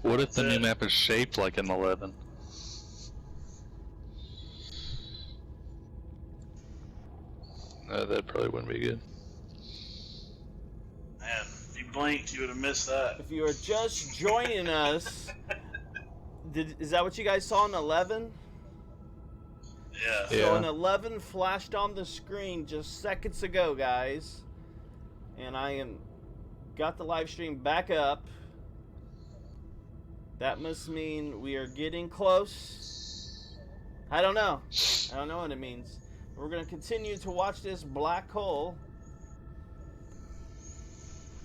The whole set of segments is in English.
What if the new map is shaped like an 11? No, that probably wouldn't be good. Man, if you blinked, you would have missed that. If you are just joining us, is that what you guys saw in 11? Yeah. So an 11 flashed on the screen just seconds ago, guys. And I got the live stream back up. That must mean we are getting close. I don't know. I don't know what it means. We're going to continue to watch this black hole.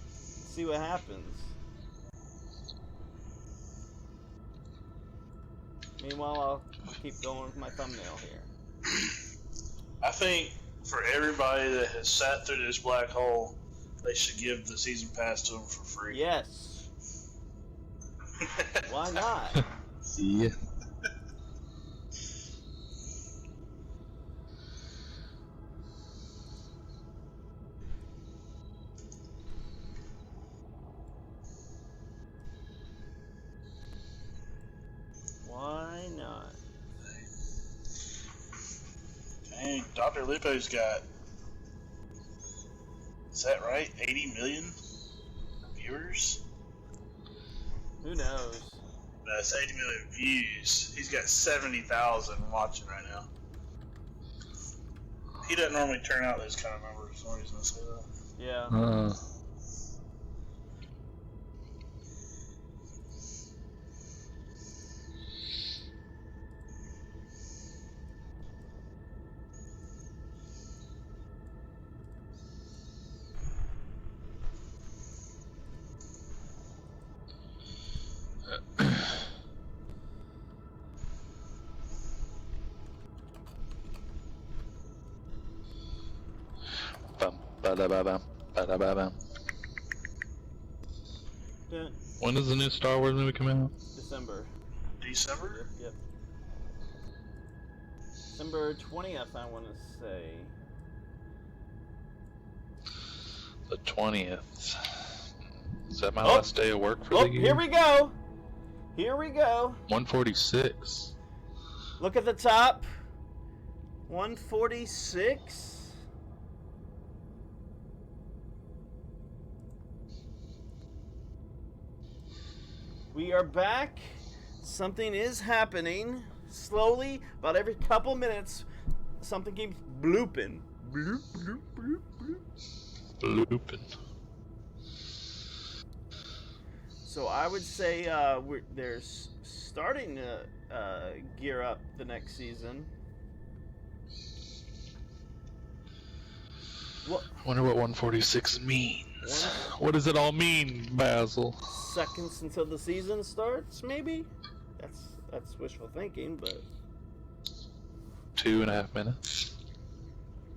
See what happens. Meanwhile, I'll keep going with my thumbnail here. I think for everybody that has sat through this black hole, they should give the season pass to them for free. Yes. Why not? Yeah. Why not? Dang, Dr. Lupo's got, is that right? 80 million viewers? Who knows? That's 80 million views. He's got 70,000 watching right now. He doesn't normally turn out those kind of numbers. So he's gonna say that. Yeah. When does the new Star Wars movie come out? December. December? Yep. December 20th, I want to say. The 20th. Is that my last day of work for the year? Here we go. Here we go. 146. Look at the top. 146. We are back. Something is happening. Slowly, about every couple minutes, something keeps blooping. Bloop, bloop, bloop, bloop. Blooping. So I would say they're starting to gear up the next season. I wonder what 146 means. What does it all mean, Basil? Seconds until the season starts, maybe? That's wishful thinking, but 2.5 minutes.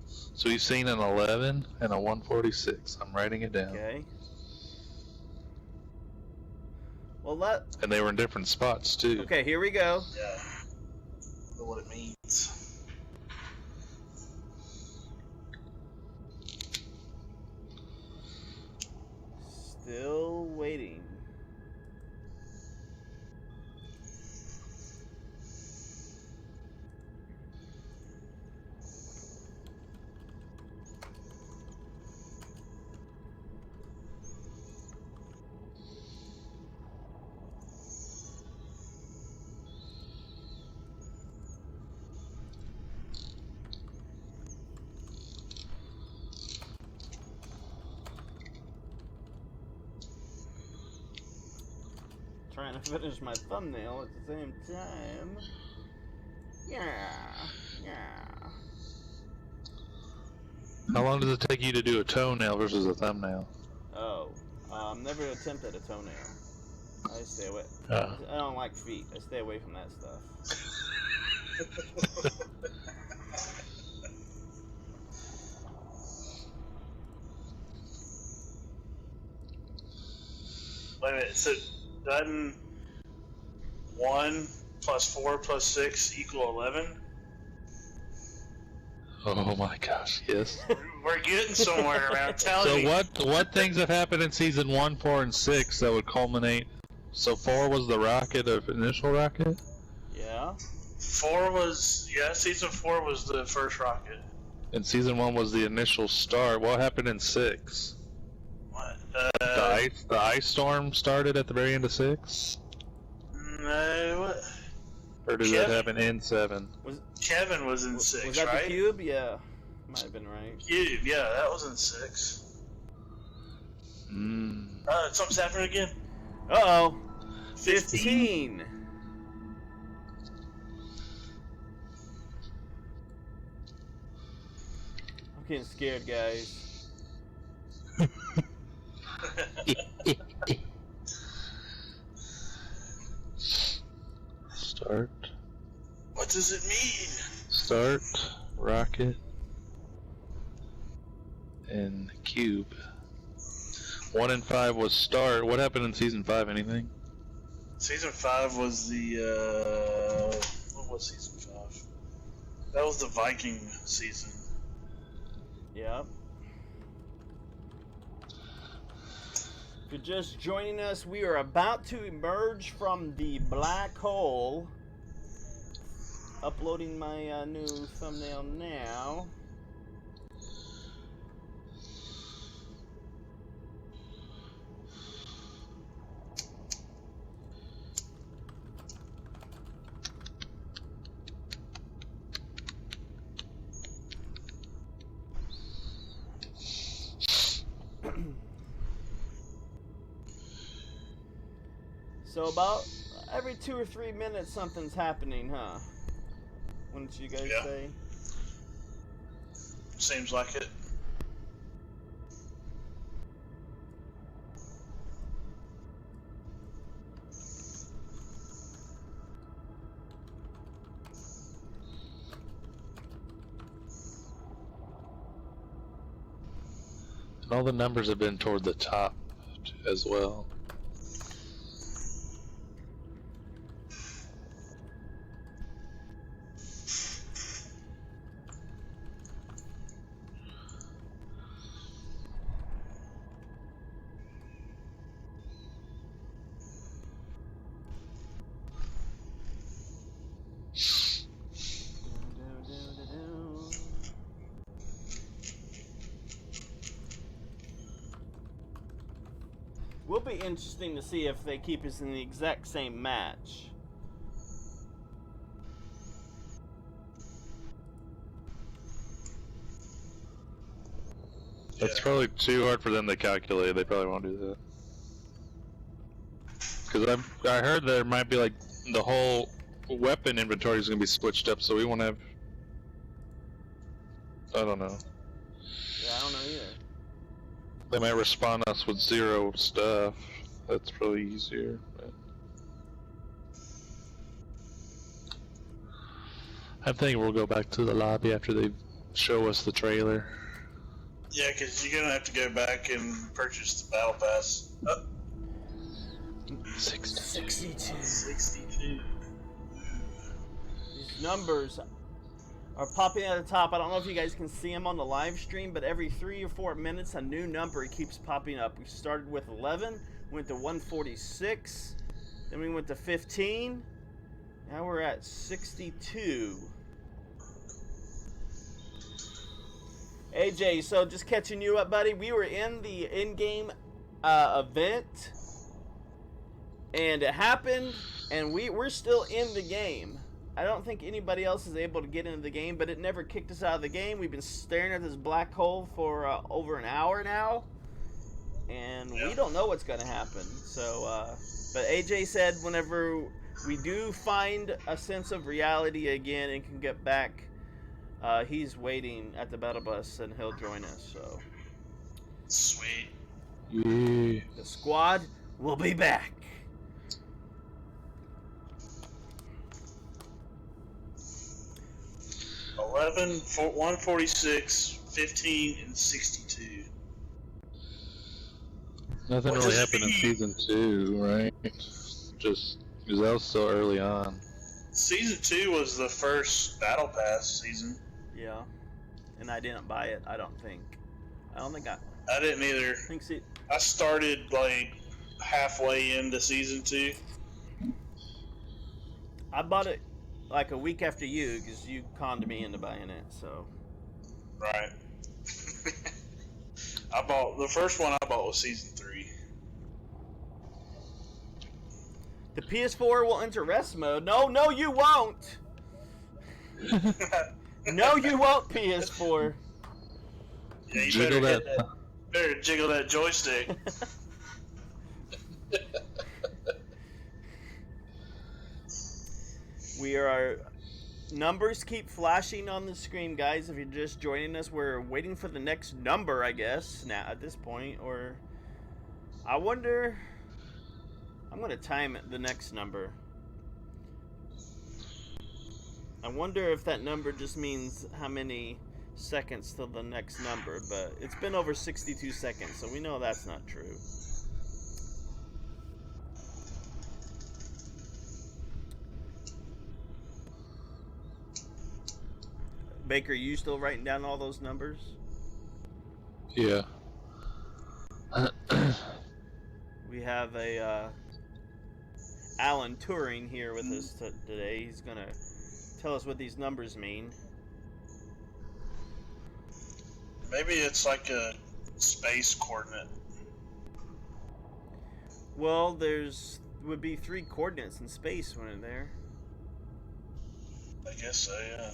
So we've seen an 11 and a 146. I'm writing it down. Okay. Well, and they were in different spots too. Okay, here we go. Yeah. I know what it means. Still waiting. Trying to finish my thumbnail at the same time. Yeah. How long does it take you to do a toenail versus a thumbnail? Oh, never attempted a toenail. I stay away. Oh. I don't like feet. I stay away from that stuff. Wait a minute, so doesn't 1 plus 4 plus 6 equal 11? Oh my gosh, yes. We're getting somewhere, man. I'm telling you. So what things have happened in season 1, 4, and 6 that would culminate So 4 was the rocket of initial rocket? Yeah. 4 was, yeah, season 4 was the first rocket. And season 1 was the initial start. What happened in 6? What? The ice storm started at the very end of 6? No, what? Or did that happen in 7? Kevin was in 6, Was that right? the cube? Yeah. Might have been right. Cube, yeah, that was in 6. Something's happening again. Uh-oh. 15. I'm getting scared, guys. Start. What does it mean? Start, rocket, and cube. 1 and 5 was start. What happened in season 5? Anything? Season 5 was the, what was season 5? That was the Viking season. Yep. If you're just joining us, we are about to emerge from the black hole. Uploading my new thumbnail now. So about every 2 or 3 minutes something's happening, huh? Wouldn't you guys say? Seems like it. And all the numbers have been toward the top as well. Will be interesting to see if they keep us in the exact same match. That's probably too hard for them to calculate. They probably won't do that. Because I heard there might be like the whole weapon inventory is going to be switched up, so we won't have. I don't know. Yeah, I don't know either. They might respawn us with 0 stuff. That's probably easier. But I think we'll go back to the lobby after they show us the trailer. Yeah, because you're gonna have to go back and purchase the battle pass. 62. 62. These numbers are popping at the top. I don't know if you guys can see them on the live stream, but every 3 or 4 minutes, a new number keeps popping up. We started with 11, went to 146, then we went to 15. Now we're at 62. AJ, so just catching you up, buddy. We were in the in-game event, and it happened, and we're still in the game. I don't think anybody else is able to get into the game, but it never kicked us out of the game. We've been staring at this black hole for over an hour now, and we don't know what's going to happen. So, but AJ said whenever we do find a sense of reality again and can get back, he's waiting at the battle bus and he'll join us. So, Sweet. Yeah. the squad will be back. $11, 146, 15, and 62. Nothing What really does it happened in mean? season 2, right? Just because that was so early on. Season 2 was the first battle pass season. Yeah, and I didn't buy it. I don't think I I didn't either. think. See, I started like halfway into season 2. I bought it like a week after you because you conned me into buying it. So. Right. The first one I bought was season 3. The PS4 will enter rest mode. No, you won't. No, you won't, PS4. Yeah, you Jiggle better jiggle that joystick. Our numbers keep flashing on the screen, guys. If you're just joining us, we're waiting for the next number, I guess, now at this point. Or I wonder. I'm gonna time the next number. I wonder if that number just means how many seconds till the next number, but it's been over 62 seconds, so we know that's not true. Baker, you still writing down all those numbers? Yeah. We have a Alan Turing here with us today. He's gonna tell us what these numbers mean. Maybe it's like a space coordinate. Well, would be 3 coordinates in space when in there. I guess so, yeah.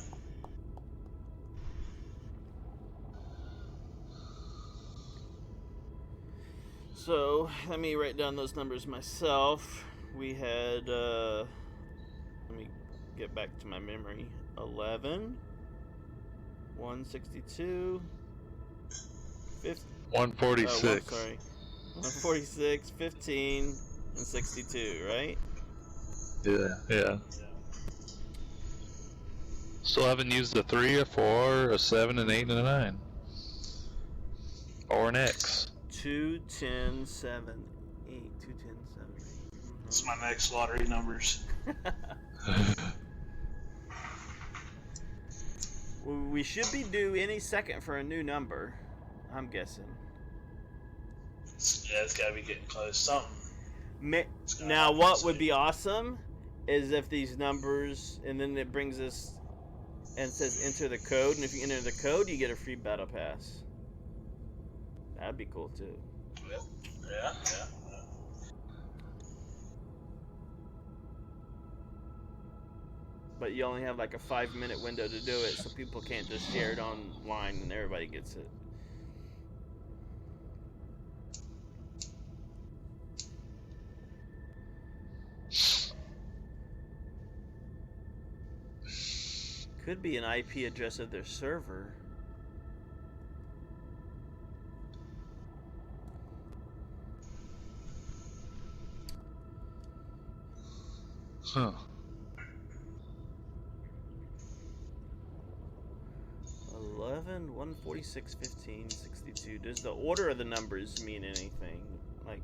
So, let me write down those numbers myself. We had, let me get back to my memory. 11, 162, 50, 146. Sorry. 146, 15, and 62, right? Yeah. Still haven't used a 3, a 4, a 7, an 8, and a 9. Or an X. 2, 10, 7, 8. 2, 10, 7, 8. That's my next lottery numbers. We should be due any second for a new number, I'm guessing. Yeah, it's gotta be getting close. Something. Now, what would be awesome is if these numbers, and then it brings us and says enter the code, and if you enter the code, you get a free battle pass. That'd be cool too. Yeah. But you only have like a 5-minute window to do it, so people can't just share it online and everybody gets it. Could be an IP address of their server. Huh. 11, 146, 15, 62. Does the order of the numbers mean anything? Like,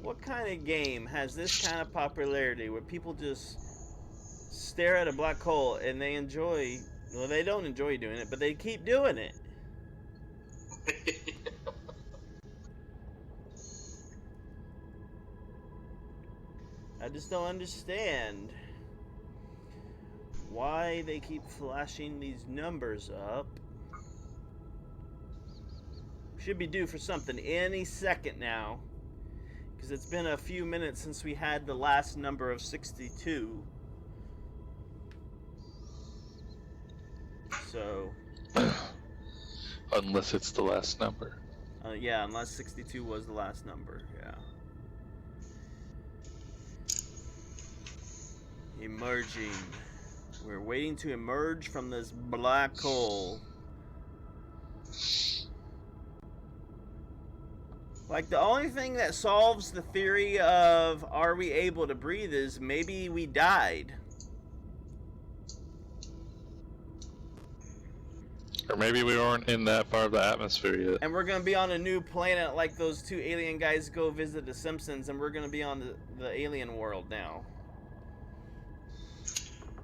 what kind of game has this kind of popularity where people just stare at a black hole and they enjoy, well, they don't enjoy doing it, but they keep doing it? I just don't understand why they keep flashing these numbers up. Should be due for something any second now, because it's been a few minutes since we had the last number of 62. So Unless it's the last number. yeah, unless 62 was the last number, yeah. Emerging. We're waiting to emerge from this black hole. Like, the only thing that solves the theory of are we able to breathe is maybe we died. Or maybe we weren't in that part of the atmosphere yet. And we're going to be on a new planet like those 2 alien guys go visit the Simpsons, and we're going to be on the alien world now.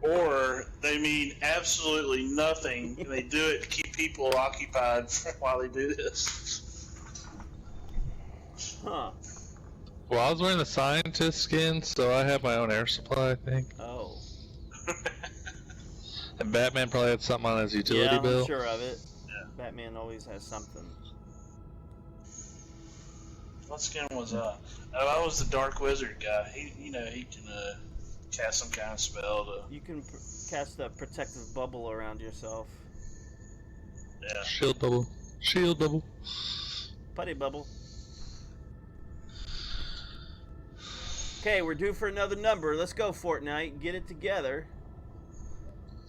or they mean absolutely nothing, and they do it to keep people occupied while they do this. Huh. Well, I was wearing the scientist skin, so I have my own air supply, I think. Oh. And Batman probably had something on his utility Yeah, bill. I'm sure of it. Yeah. Batman always has something. What skin was that? Oh, I was the Dark Wizard guy. He can cast some kind of spell to. You can cast a protective bubble around yourself. Yeah. Shield bubble. Shield bubble. Putty bubble. Okay, we're due for another number. Let's go, Fortnite. Get it together.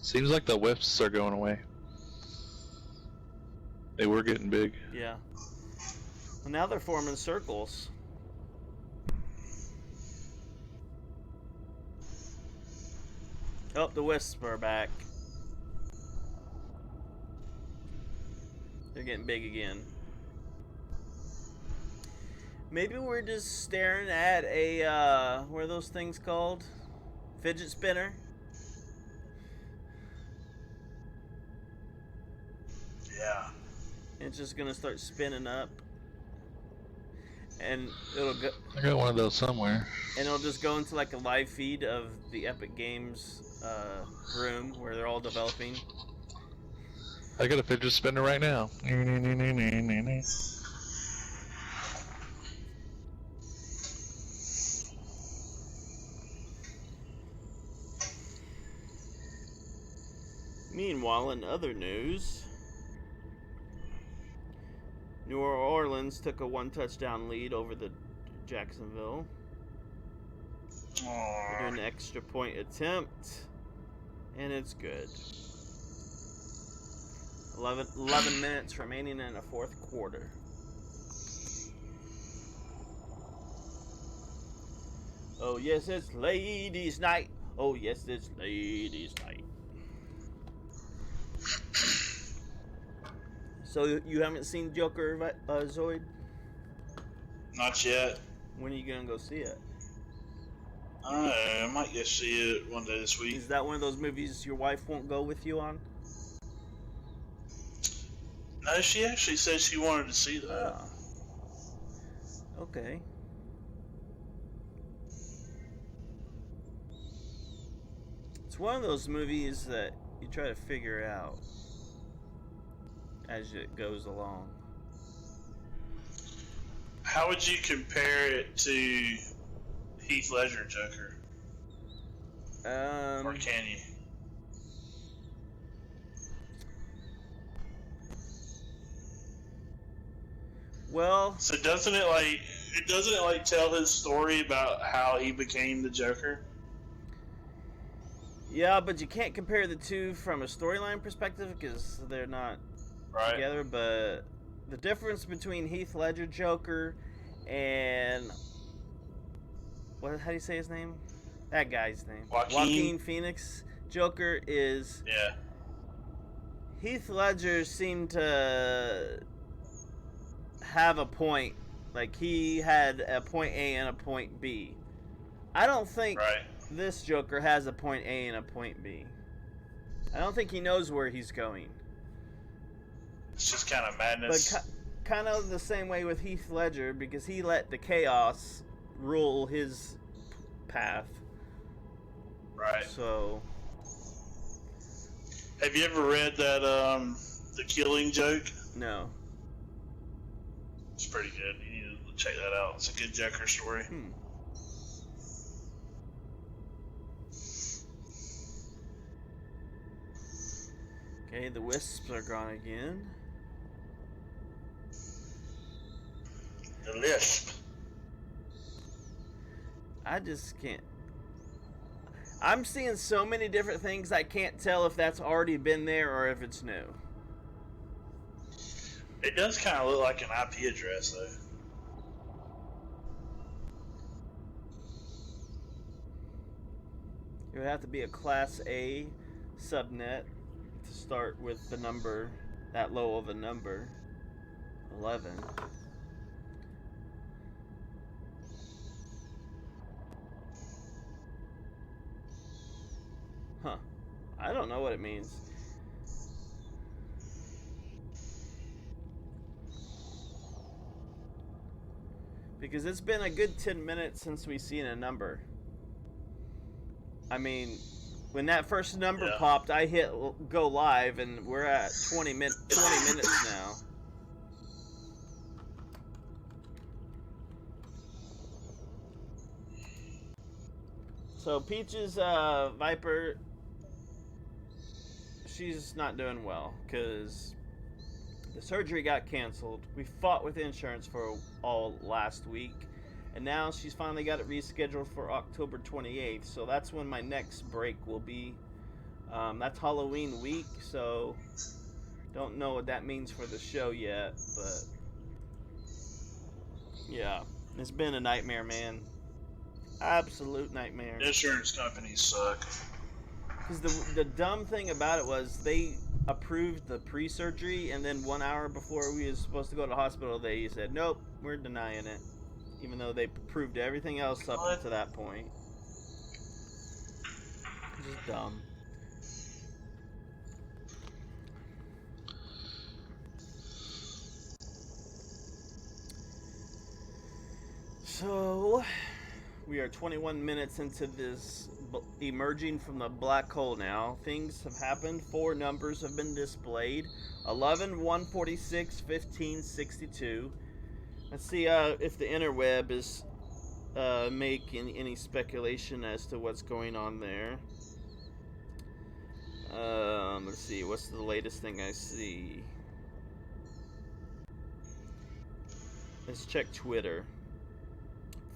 Seems like the whips are going away. They were getting big. Yeah. Well, now they're forming circles. Oh, the wisps are back. They're getting big again. Maybe we're just staring at a, what are those things called? Fidget spinner? Yeah. It's just gonna start spinning up. And it'll go. I got one of those somewhere. And it'll just go into like a live feed of the Epic Games room where they're all developing. I got a fidget spinner right now. Meanwhile, in other news, New Orleans took a 1-touchdown lead over the Jacksonville. They're doing an extra point attempt, and it's good. 11 minutes remaining in the fourth quarter. Oh yes, it's ladies' night. Oh yes, it's ladies' night. So you haven't seen Joker, Zoid? Not yet. When are you gonna go see it? I don't know. I might go see it one day this week. Is that one of those movies your wife won't go with you on? No, she actually said she wanted to see that. Ah. Okay. It's one of those movies that you try to figure out as it goes along. How would you compare it to Heath Ledger Joker? Or can you? Well, So doesn't it tell his story about how he became the Joker? yeah, but you can't compare the two from a storyline perspective because they're not Right. together. But the difference between Heath Ledger Joker and how do you say his name? That guy's name. Joaquin Phoenix Joker is Yeah. Heath Ledger seemed to have a point. Like he had a point A and a point B. I don't think Right. this Joker has a point A and a point B. I don't think he knows where he's going. It's just kind of madness. But kind of the same way with Heath Ledger because he let the chaos rule his path. Right. So, Have you ever read that The Killing Joke? no. It's pretty good. You need to check that out. It's a good Joker story. Okay, the wisps are gone again. The Lisp. I just can't. I'm seeing so many different things I can't tell if that's already been there or if it's new. It does kind of look like an IP address, though. It would have to be a Class A subnet to start with the number, that low of a number, 11. Huh. I don't know what it means. Because it's been a good 10 minutes since we've seen a number. I mean, when that first number popped, I hit go live, and we're at 20 minutes now. So Peach's Viper, she's not doing well because the surgery got canceled. We fought with insurance for all last week, and now she's finally got it rescheduled for October 28th. So that's when my next break will be. That's Halloween week, so don't know what that means for the show yet, but yeah, it's been a nightmare, man. Absolute nightmare. Insurance companies suck. Because the dumb thing about it was they approved the pre-surgery, and then 1 hour before we were supposed to go to the hospital, they said, nope, we're denying it. Even though they proved everything else up to that point. Just dumb. So, we are 21 minutes into this emerging from the black hole now. Things have happened. 4 numbers have been displayed. 11, 146, 15, 62. Let's see if the interweb is making any speculation as to what's going on there. Let's see. What's the latest thing I see? Let's check Twitter.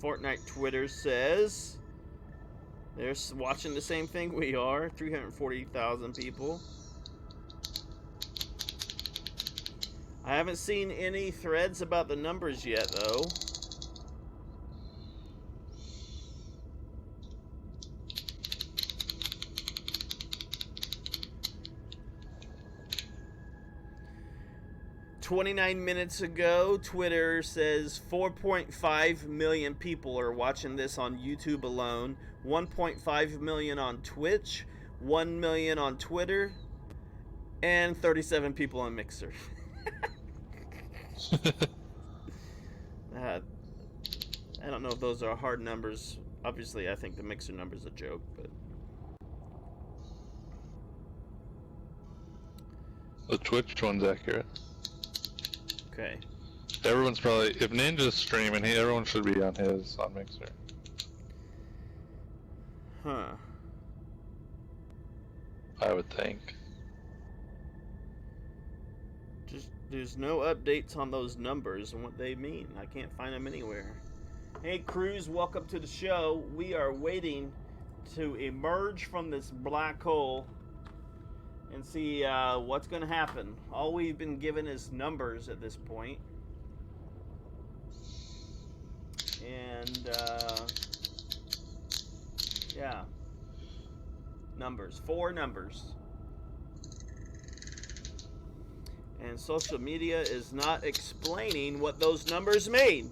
Fortnite Twitter says they're watching the same thing we are. 340,000 people. I haven't seen any threads about the numbers yet, though. "29 minutes ago, Twitter says 4.5 million people are watching this on YouTube alone, 1.5 million on Twitch, 1 million on Twitter, and 37 people on Mixer." I don't know if those are hard numbers. Obviously, I think the Mixer number's a joke, but the Twitch one's accurate. okay. Everyone's probably, if Ninja's streaming, everyone should be on his on Mixer. Huh. I would think. Just there's no updates on those numbers and what they mean. I can't find them anywhere. Hey Cruz, welcome to the show. We are waiting to emerge from this black hole and see what's going to happen. All we've been given is numbers at this point. And yeah, numbers, 4 numbers. And social media is not explaining what those numbers mean.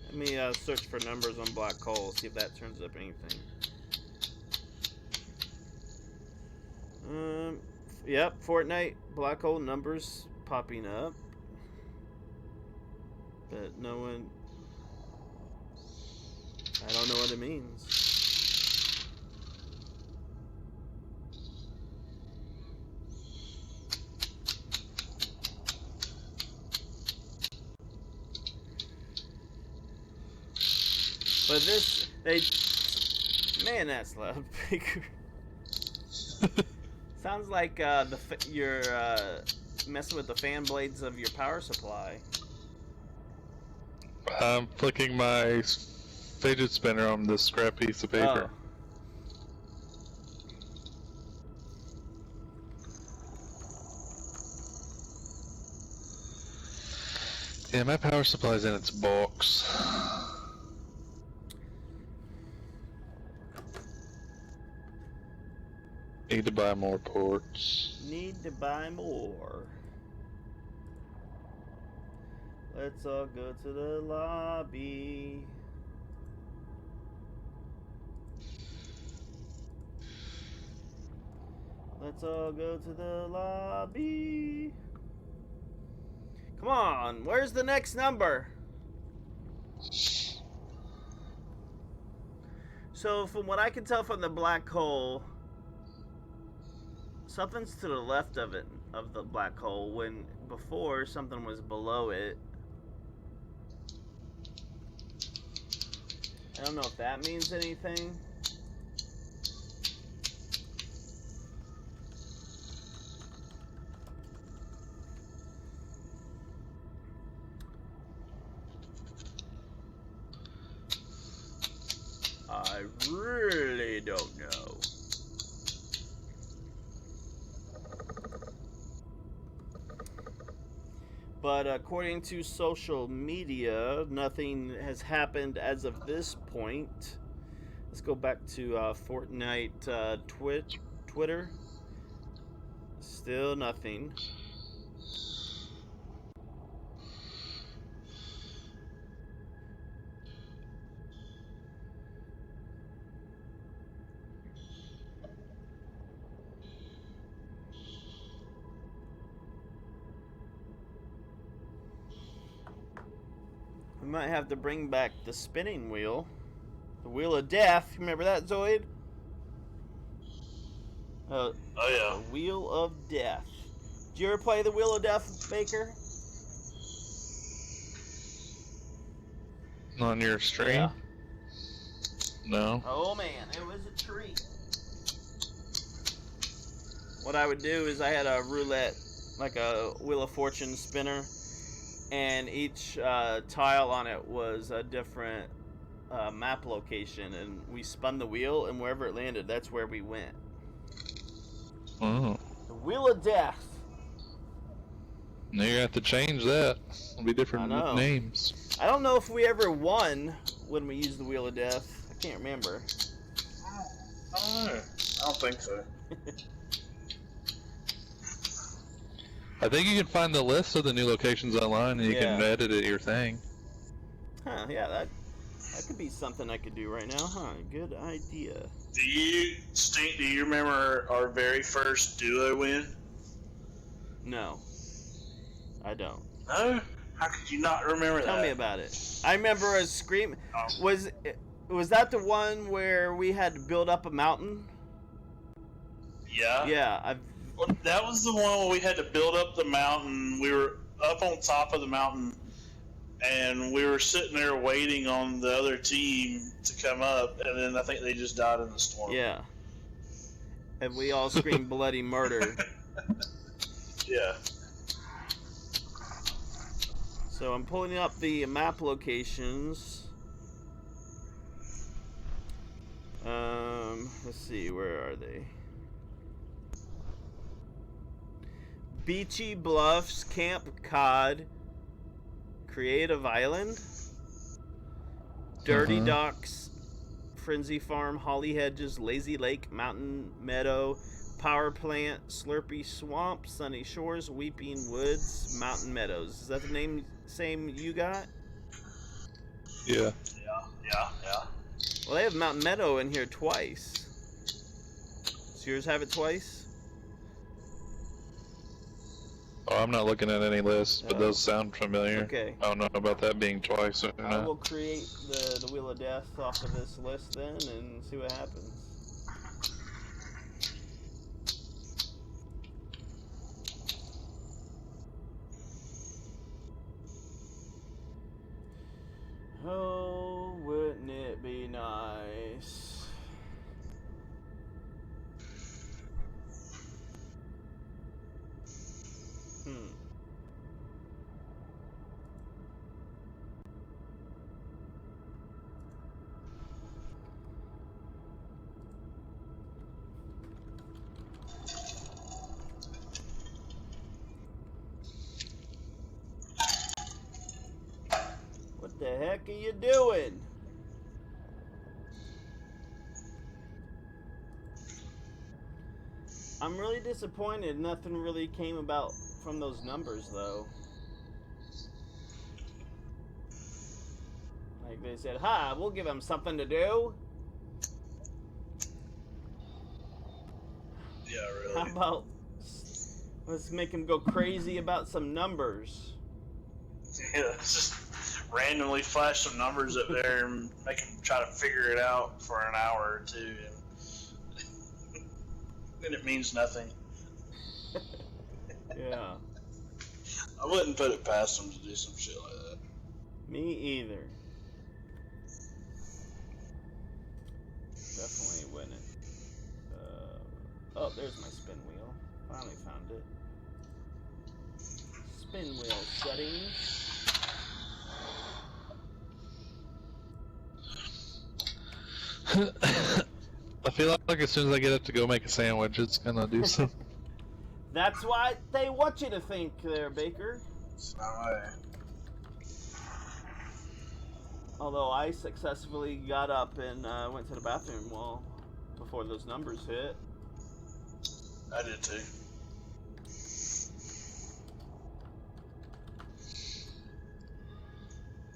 Let me search for numbers on black hole, see if that turns up anything. Yep, Fortnite black hole numbers popping up, but no one. I don't know what it means. But this, man, that's loud. Bigger. Sounds like you're messing with the fan blades of your power supply. I'm flicking my fidget spinner on this scrap piece of paper. Oh. Yeah, my power supply's in its box. Need to buy more ports. Need to buy more. Let's all go to the lobby. Let's all go to the lobby. Come on, where's the next number? So from what I can tell from the black hole, something's to the left of it, of the black hole, when before something was below it. I don't know if that means anything. I really don't know. But according to social media, nothing has happened as of this point. Let's go back to Fortnite Twitter. Still nothing. We might have to bring back the spinning wheel. The wheel of death. Remember that, Zoid? Oh, yeah. The wheel of death. Did you ever play the wheel of death, Baker? On your stream? Yeah. No. Oh man, it was a treat. What I would do is I had a roulette, like a Wheel of Fortune spinner, and each tile on it was a different map location, and we spun the wheel, and wherever it landed, that's where we went. Oh. The Wheel of Death. Now you have to change that. It'll be different names. I don't know if we ever won when we used the Wheel of Death. I can't remember. I don't know. I don't think so. I think you can find the list of the new locations online, and you can edit it your thing. Huh? Yeah, that could be something I could do right now. Huh? Good idea. Do you remember our very first duo win? No, I don't. No? How could you not remember that? Tell me about it. I remember a scream. Was that the one where we had to build up a mountain? Yeah. Yeah, Well, that was the one where we had to build up the mountain. We were up on top of the mountain, and we were sitting there waiting on the other team to come up, and then I think they just died in the storm. Yeah. And we all screamed bloody murder. Yeah. So I'm pulling up the map locations. Let's see, where are they? Beachy Bluffs, Camp Cod, Creative Island, Dirty Docks, Frenzy Farm, Holly Hedges, Lazy Lake, Mountain Meadow, Power Plant, Slurpy Swamp, Sunny Shores, Weeping Woods, Mountain Meadows. Is that the same you got? Yeah. Yeah. Well, they have Mountain Meadow in here twice. Does yours have it twice? Oh, I'm not looking at any lists, but those sound familiar. Okay. I don't know about that being twice or I not. will create the Wheel of Death off of this list then and see what happens. Oh, wouldn't it be nice? What the heck are you doing? I'm really disappointed nothing really came about from those numbers though. Like they said, "Ha, we'll give them something to do." Yeah, How really. about let's make him go crazy about some numbers? Yeah, just randomly flash some numbers up there and make him try to figure it out for an hour or two, and it means nothing. Yeah. I wouldn't put it past him to do some shit like that. Me either. Definitely wouldn't. Oh, there's my spin wheel. Finally found it. Spin wheel settings. I feel like as soon as I get up to go make a sandwich, it's gonna do something. That's what they want you to think there, Baker. It's not my... Although I successfully got up and went to the bathroom before those numbers hit. I did too.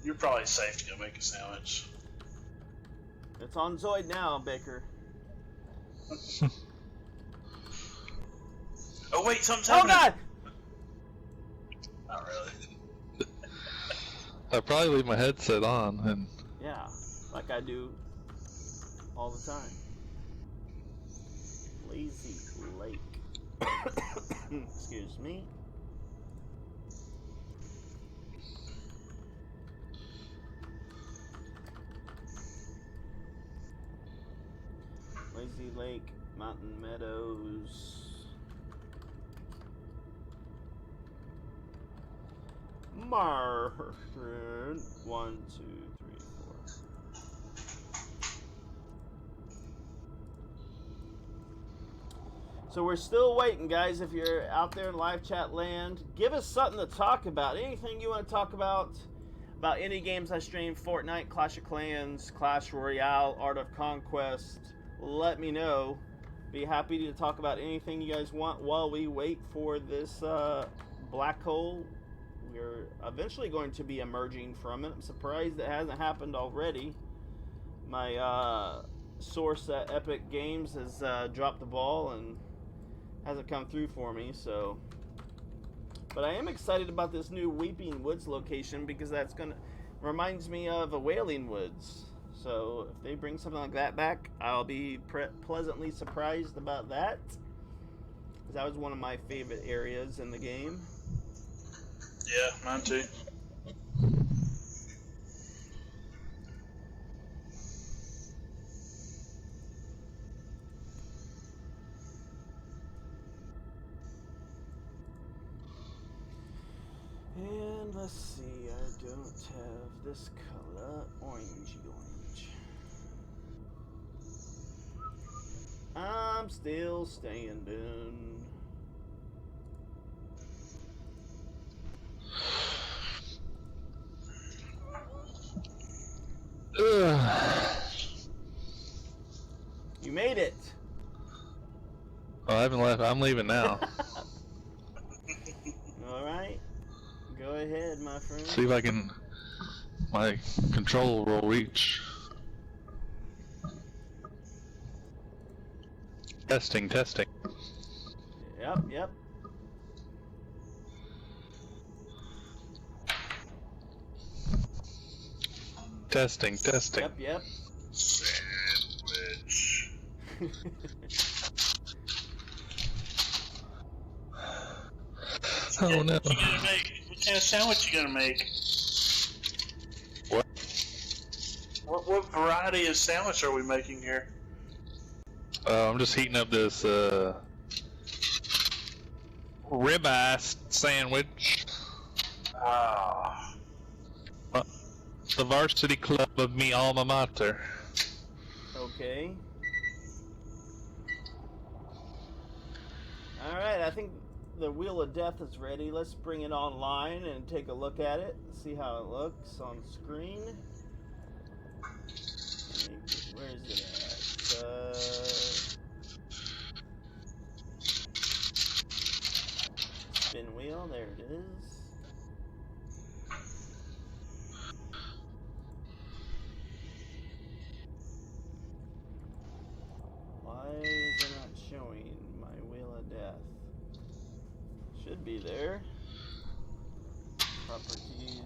You're probably safe to go make a sandwich. It's on Zoid now, Baker. Oh wait, something's Oh happening! God! Not really. I'd probably leave my headset on and Yeah, like I do all the time. Lazy Lake. Excuse me. Lazy Lake, Mountain Meadows. Martin. 1, 2, 3, 4. So we're still waiting, guys. If you're out there in live chat land, give us something to talk about. Anything you want to talk about any games I stream: Fortnite, Clash of Clans, Clash Royale, Art of Conquest. Let me know. Be happy to talk about anything you guys want while we wait for this black hole. We're eventually going to be emerging from it. I'm surprised it hasn't happened already. My source at Epic Games has dropped the ball and hasn't come through for me, so. But I am excited about this new Weeping Woods location because reminds me of a Wailing Woods. So if they bring something like that back, I'll be pleasantly surprised about that. That was one of my favorite areas in the game. Yeah, mine too. And let's see, I don't have this color, orangey orange. I'm still standing. You made it. I haven't left. I'm leaving now. All right. Go ahead, my friend. See if I can. My control will reach. Testing. Yep. Testing. Yep. Sandwich. Oh no. What you gonna make? What kind of sandwich you gonna make? What? What variety of sandwich are we making here? I'm just heating up this ribeye sandwich. Ah. The varsity club of me alma mater. Okay. All right, I think the Wheel of Death is ready. Let's bring it online and take a look at it. See how it looks on screen. Where is it at? Spin wheel. There it is. Why is it not showing my Should be there. Properties.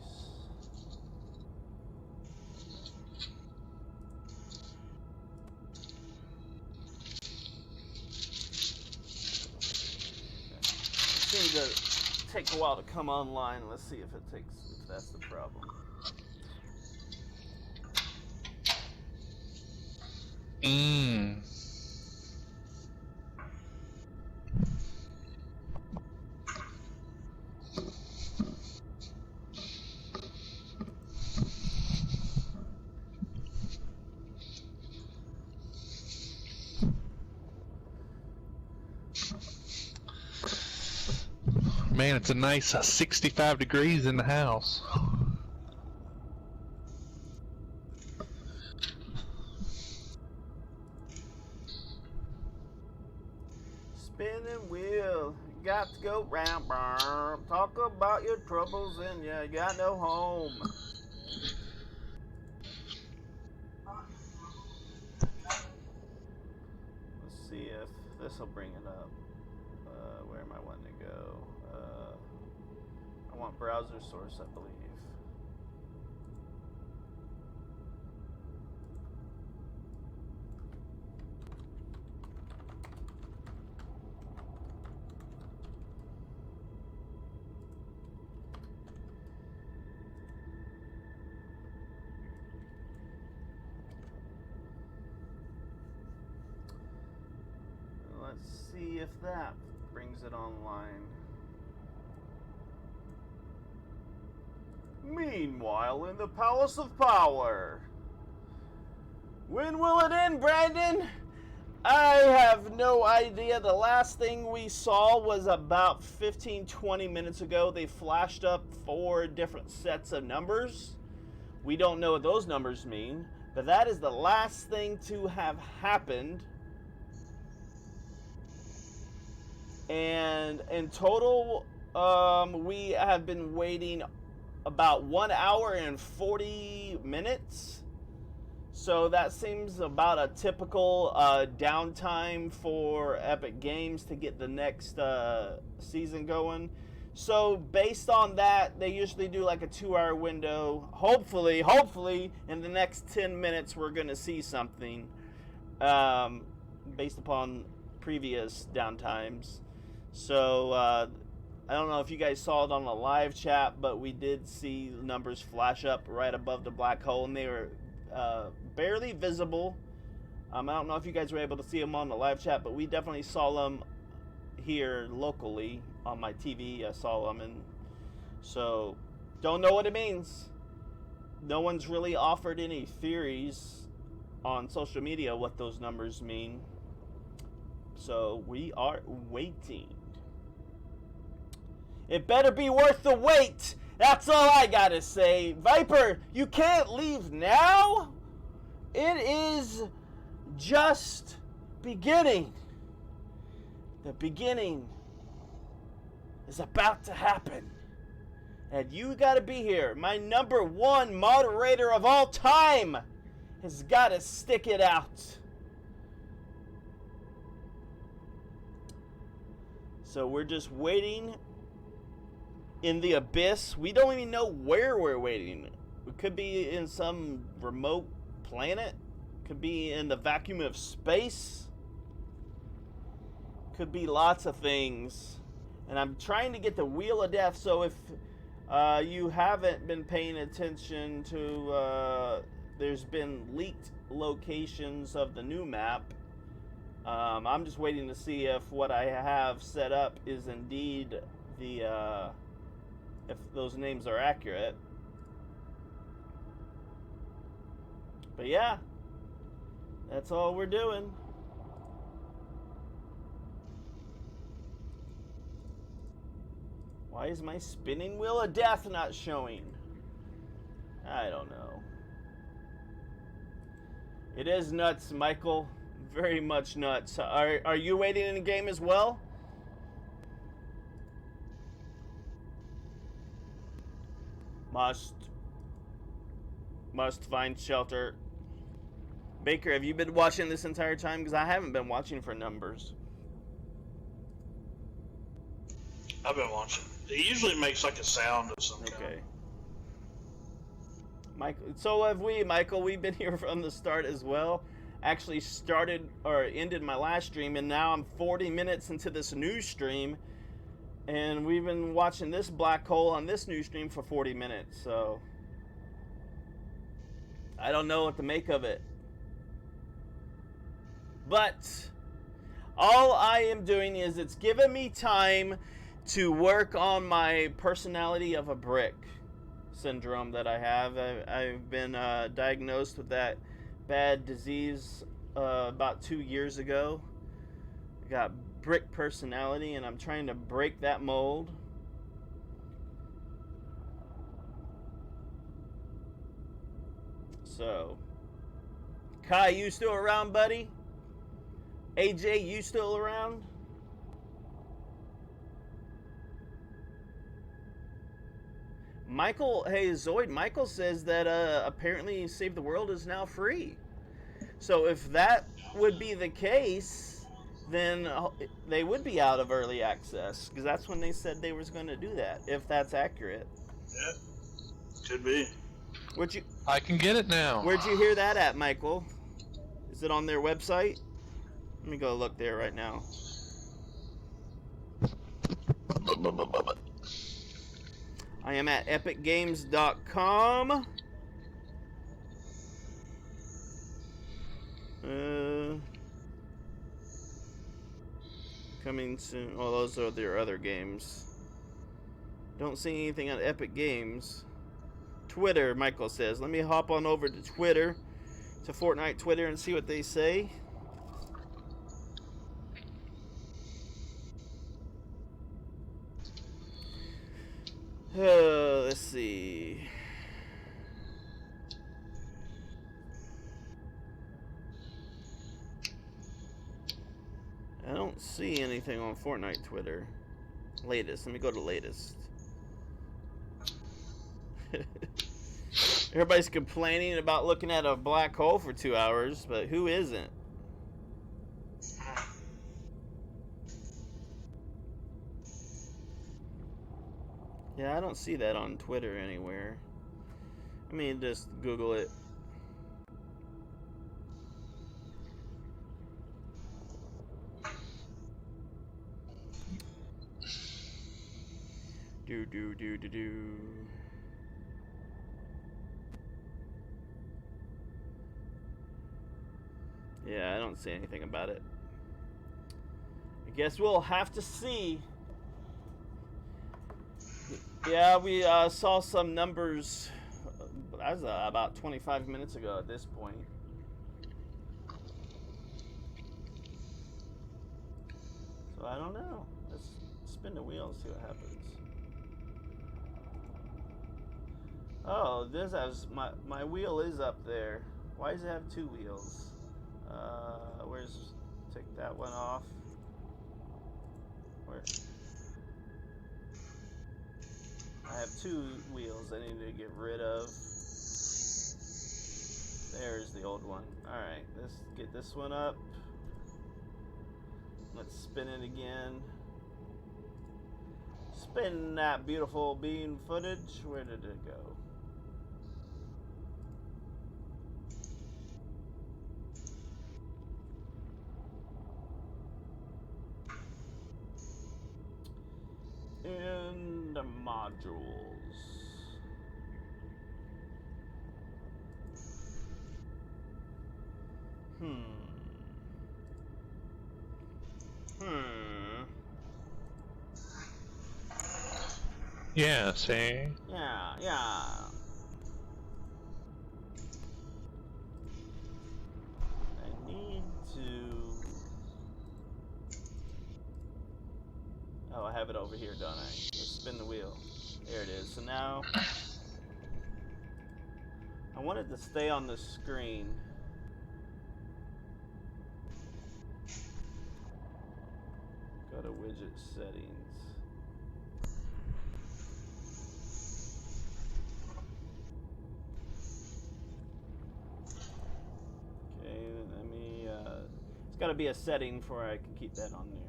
Seems to take a while to come online. Let's see if that's the problem. Man, it's a nice 65 degrees in the house. Spinning wheel, got to go round, round. Talk about your troubles and you got no home. Let's see if this will bring it up. Where am I wanting to go? I want browser source, I believe. Let's see if that brings it online. Meanwhile, in the Palace of Power. When will it end, Brandon? I have no idea. The last thing we saw was about 15-20 minutes ago. They flashed up 4 different sets of numbers. We don't know what those numbers mean, but that is the last thing to have happened. And in total, we have been waiting about 1 hour and 40 minutes. So that seems about a typical downtime for Epic Games to get the next season going. So based on that, they usually do like a 2-hour window. Hopefully, in the next 10 minutes, we're going to see something based upon previous downtimes. So, I don't know if you guys saw it on the live chat, but we did see numbers flash up right above the black hole, and they were barely visible. I don't know if you guys were able to see them on the live chat, but we definitely saw them here locally on my TV. I saw them, and so don't know what it means. No one's really offered any theories on social media what those numbers mean. So we are waiting. It better be worth the wait. That's all I gotta say. Viper, you can't leave now. It is just beginning. The beginning is about to happen. And you gotta be here. My #1 moderator of all time has gotta stick it out. So we're just waiting in the abyss. We don't even know where we're waiting. We could be in some remote planet. Could be in the vacuum of space. Could be lots of things. And I'm trying to get the Wheel of Death. So if you haven't been paying attention to, there's been leaked locations of the new map. I'm just waiting to see if what I have set up is indeed the, if those names are accurate. But yeah, that's all we're doing. Why is my spinning Wheel of Death not showing? I don't know. It is nuts, Michael. Very much nuts. Are you waiting in the game as well? Must find shelter. Baker, have you been watching this entire time? Because I haven't been watching for numbers. I've been watching. It usually makes like a sound of some kind. Okay. Michael, so have we, Michael. We've been here from the start as well. Actually started or ended my last stream, and now I'm 40 minutes into this new stream, and we've been watching this black hole on this new stream for 40 minutes. So I don't know what to make of it, but all I am doing is it's giving me time to work on my personality of a brick syndrome that I have. I've been diagnosed with that bad disease about 2 years ago. I got brick personality, and I'm trying to break that mold. So, Kai, you still around, buddy? AJ, you still around? Michael, hey Zoid, Michael says that apparently Save the World is now free. So if that would be the case, then they would be out of early access, because that's when they said they was going to do that, if that's accurate. Yeah, could be. I can get it now. Where'd you hear that at, Michael? Is it on their website? Let me go look there right now. I am at epicgames.com. Coming soon. Oh, those are their other games. Don't see anything on Epic Games. Twitter, Michael says. Let me hop on over to Twitter, to Fortnite Twitter, and see what they say. Let's see. I don't see anything on Fortnite Twitter. Latest. Let me go to latest. Everybody's complaining about looking at a black hole for 2 hours, but who isn't? Yeah, I don't see that on Twitter anywhere. I mean, just Google it. Do. Yeah, I don't see anything about it. I guess we'll have to see. Yeah, we saw some numbers. That was about 25 minutes ago at this point. So I don't know. Let's spin the wheel and see what happens. Oh, this has my wheel is up there. Why does it have 2 wheels? Take that one off. Where? I have 2 wheels I need to get rid of. There's the old one. Alright, let's get this one up. Let's spin it again. Spin that beautiful bean footage. Where did it go? In the modules. Yeah, see? Yeah. I need to... Oh, I have it over here, don't I? Let's spin the wheel. There it is. So now... I want it to stay on the screen. Go to widget settings. Okay, let me, it's gotta be a setting before I can keep that on there.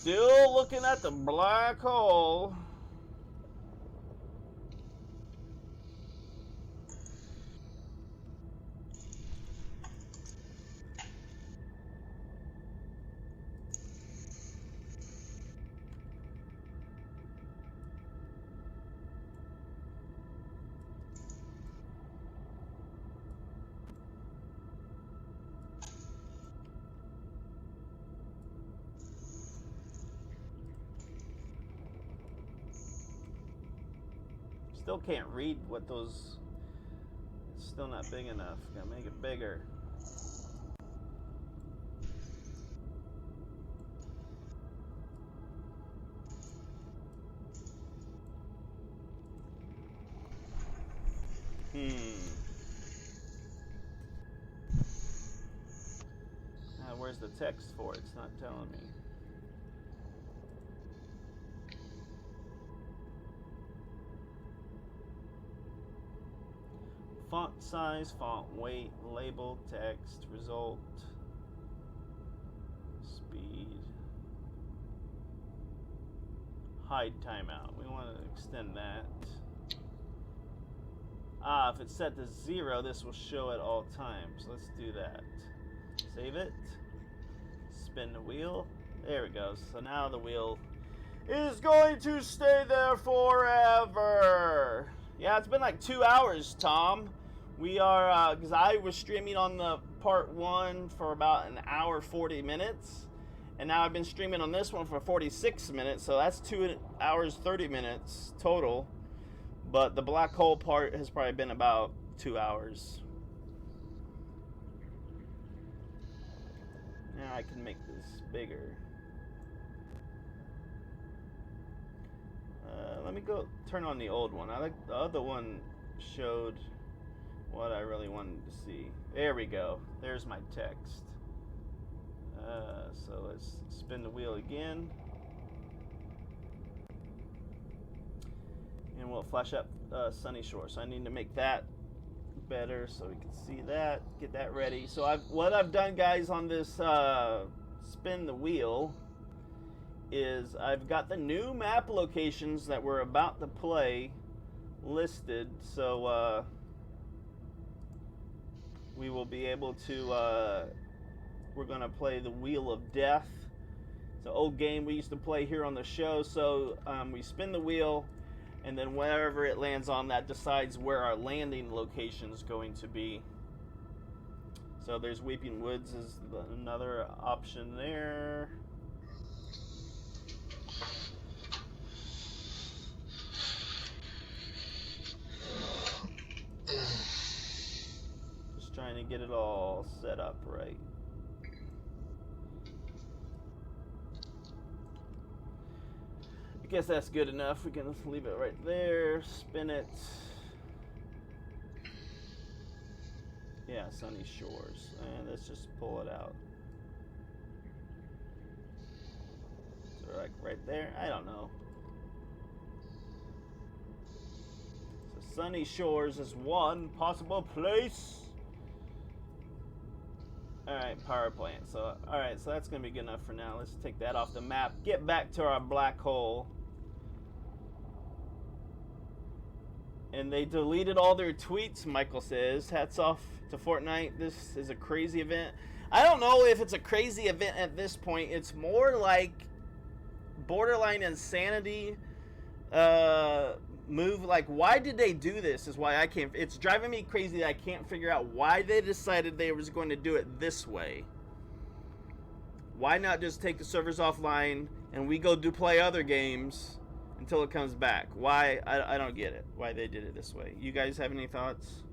Still looking at the black hole. Still can't read what those. It's still not big enough. Gotta make it bigger. Where's the text for it? It's not telling me. Font size, font weight, label, text, result, speed, hide timeout. We want to extend that. If it's set to 0, this will show at all times. Let's do that. Save it. Spin the wheel. There we go. So now the wheel is going to stay there forever. Yeah, it's been like 2 hours, Tom. We are, because I was streaming on the part 1 for about an hour, 40 minutes. And now I've been streaming on this one for 46 minutes. So that's 2 hours, 30 minutes total. But the black hole part has probably been about 2 hours. Now I can make this bigger. Let me go turn on the old one. I like the other one showed what I really wanted to see. There we go. There's my text. So let's spin the wheel again. And we'll flash up Sunny Shore. So I need to make that better so we can see that. Get that ready. So what I've done, guys, on this spin the wheel is I've got the new map locations that we're about to play listed. So we will be able to, we're going to play the Wheel of Death. It's an old game we used to play here on the show. So we spin the wheel, and then wherever it lands on, that decides where our landing location is going to be. So there's Weeping Woods is another option there. Just trying to get it all set up right. I guess that's good enough. We can leave it right there. Spin it. Yeah, Sunny Shores. And let's just pull it out. So like right there. I don't know. So Sunny Shores is one possible place. Alright, power plant. So alright, so that's gonna be good enough for now. Let's take that off the map. Get back to our black hole. And they deleted all their tweets, Michael says. Hats off to Fortnite. This is a crazy event. I don't know if it's a crazy event at this point. It's more like borderline insanity move. Like, why did they do this is why I can't. It's driving me crazy that I can't figure out why they decided they was going to do it this way. Why not just take the servers offline and we go play other games until it comes back? Why? I don't get it. Why they did it this way. You guys have any thoughts?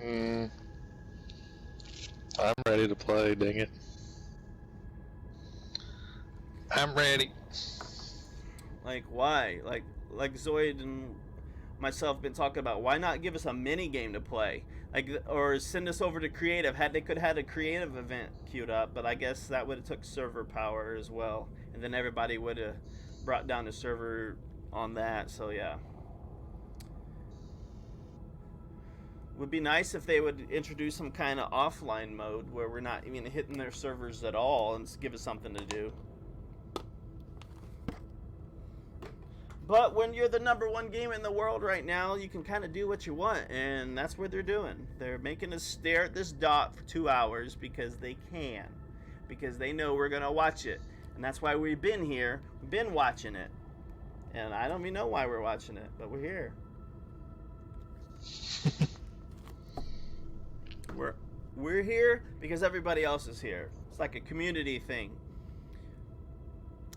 I'm ready to play, dang it. I'm ready. Like, why? Like Zoid and myself been talking about, why not give us a mini game to play? Like, or send us over to creative. They could have had a creative event queued up, but I guess that would have took server power as well, and then everybody would have brought down the server on that. So yeah. Would be nice if they would introduce some kind of offline mode where we're not even hitting their servers at all and give us something to do. But when you're the #1 game in the world right now, you can kind of do what you want, and that's what they're doing. They're making us stare at this dot for 2 hours because they can. Because they know we're going to watch it. And that's why we've been here. We've been watching it. And I don't even know why we're watching it, but we're here. We're here because everybody else is here. It's like a community thing.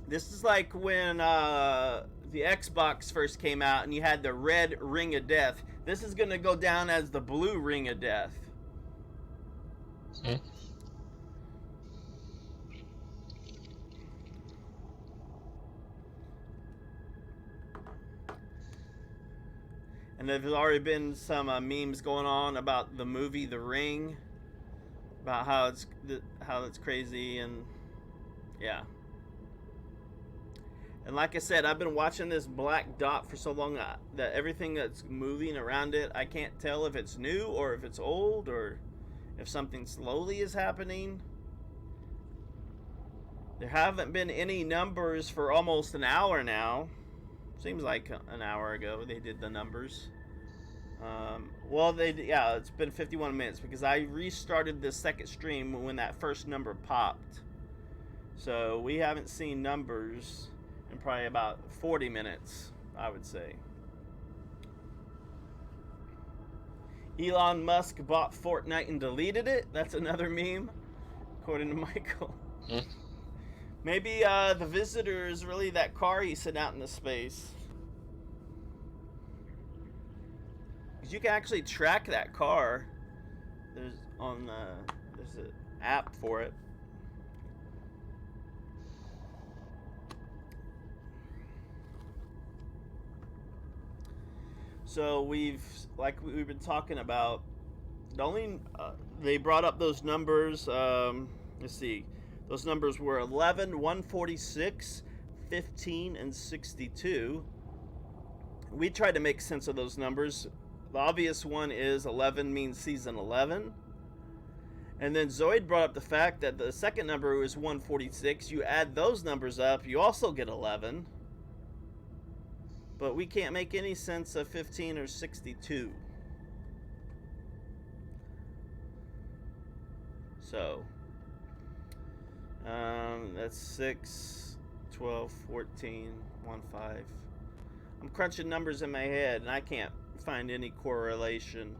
This is like when the Xbox first came out and you had the red ring of death. This is going to go down as the blue ring of death. Hmm. And there's already been some memes going on about the movie The Ring, about how it's crazy, and yeah. And like I said, I've been watching this black dot for so long that everything that's moving around it, I can't tell if it's new or if it's old or if something slowly is happening. There haven't been any numbers for almost an hour now. Seems like an hour ago they did the numbers. It's been 51 minutes because I restarted the second stream when that first number popped. So we haven't seen numbers in probably about 40 minutes, I would say. Elon Musk bought Fortnite and deleted it. That's another meme, according to Michael. Hmm. Maybe the visitor is really that car he sent out into space. Because you can actually track that car. There's an app for it. So we've been talking about, they brought up those numbers. Let's see. Those numbers were 11, 146, 15, and 62. We tried to make sense of those numbers. The obvious one is 11 means season 11. And then Zoid brought up the fact that the second number is 146. You add those numbers up, you also get 11. But we can't make any sense of 15 or 62. So that's 6, 12, 14, 1, 5. I'm crunching numbers in my head and I can't find any correlation.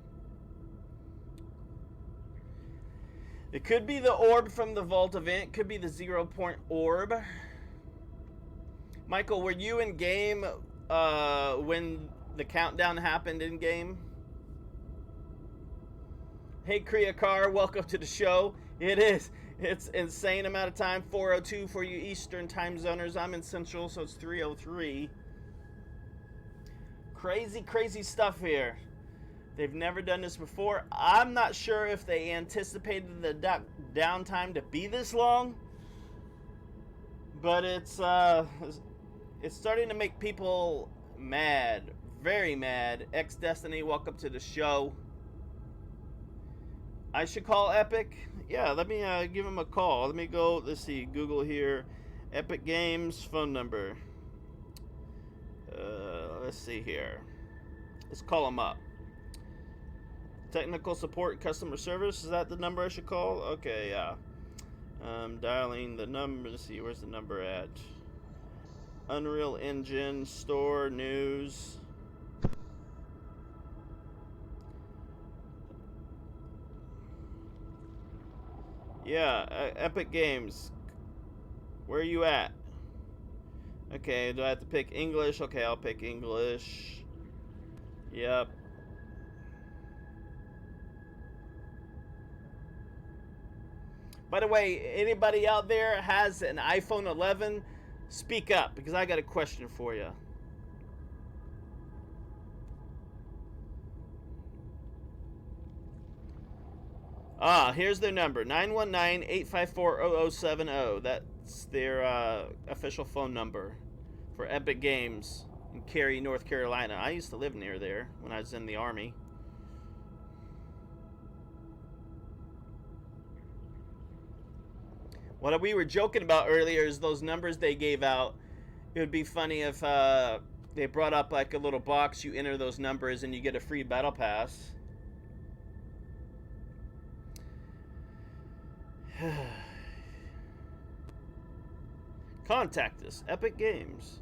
It could be the orb from the vault event, could be the 0 point orb. Michael, were you in game when the countdown happened in game? Hey Kriakar, welcome to the show. It's insane amount of time, 4:02 for you Eastern time zoners. I'm in Central, so it's 3:03. Crazy stuff here. They've never done this before. I'm not sure if they anticipated the downtime to be this long, but it's starting to make people mad, very mad. X Destiny, welcome to the show. I should call Epic. Yeah, let me give him a call. Let me go. Let's see. Google here. Epic Games phone number. Let's see here. Let's call him up. Technical support and customer service. Is that the number I should call? Okay, yeah. Dialing the number. Let's see. Where's the number at? Unreal Engine Store News. Yeah, Epic Games. Where are you at? Okay, do I have to pick English? Okay, I'll pick English. Yep. By the way, anybody out there has an iPhone 11? Speak up, because I got a question for you. Here's their number, 919-854-0070. That's their official phone number for Epic Games in Cary, North Carolina. I used to live near there when I was in the Army. What we were joking about earlier is those numbers they gave out. It would be funny if they brought up like a little box, you enter those numbers, and you get a free battle pass. Contact us, Epic Games.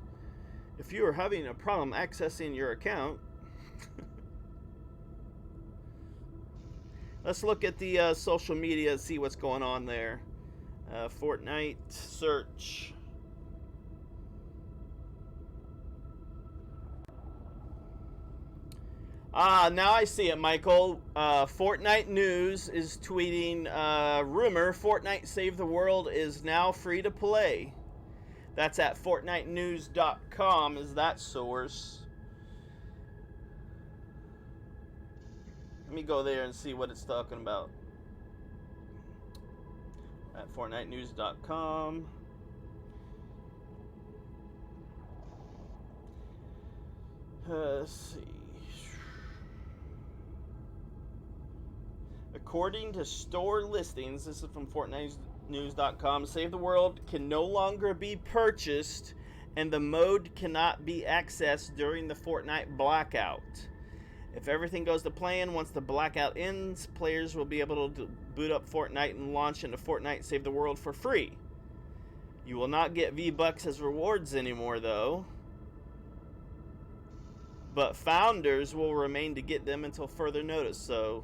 If you are having a problem accessing your account, let's look at the social media and see what's going on there. Fortnite search. Now I see it, Michael. Fortnite News is tweeting, rumor, Fortnite Save the World is now free to play. That's at FortniteNews.com is that source. Let me go there and see what it's talking about. At FortniteNews.com. Let's see. According to store listings, this is from FortniteNews.com, Save the World can no longer be purchased and the mode cannot be accessed during the Fortnite blackout. If everything goes to plan, once the blackout ends, players will be able to boot up Fortnite and launch into Fortnite Save the World for free. You will not get V-Bucks as rewards anymore, though. But founders will remain to get them until further notice. So,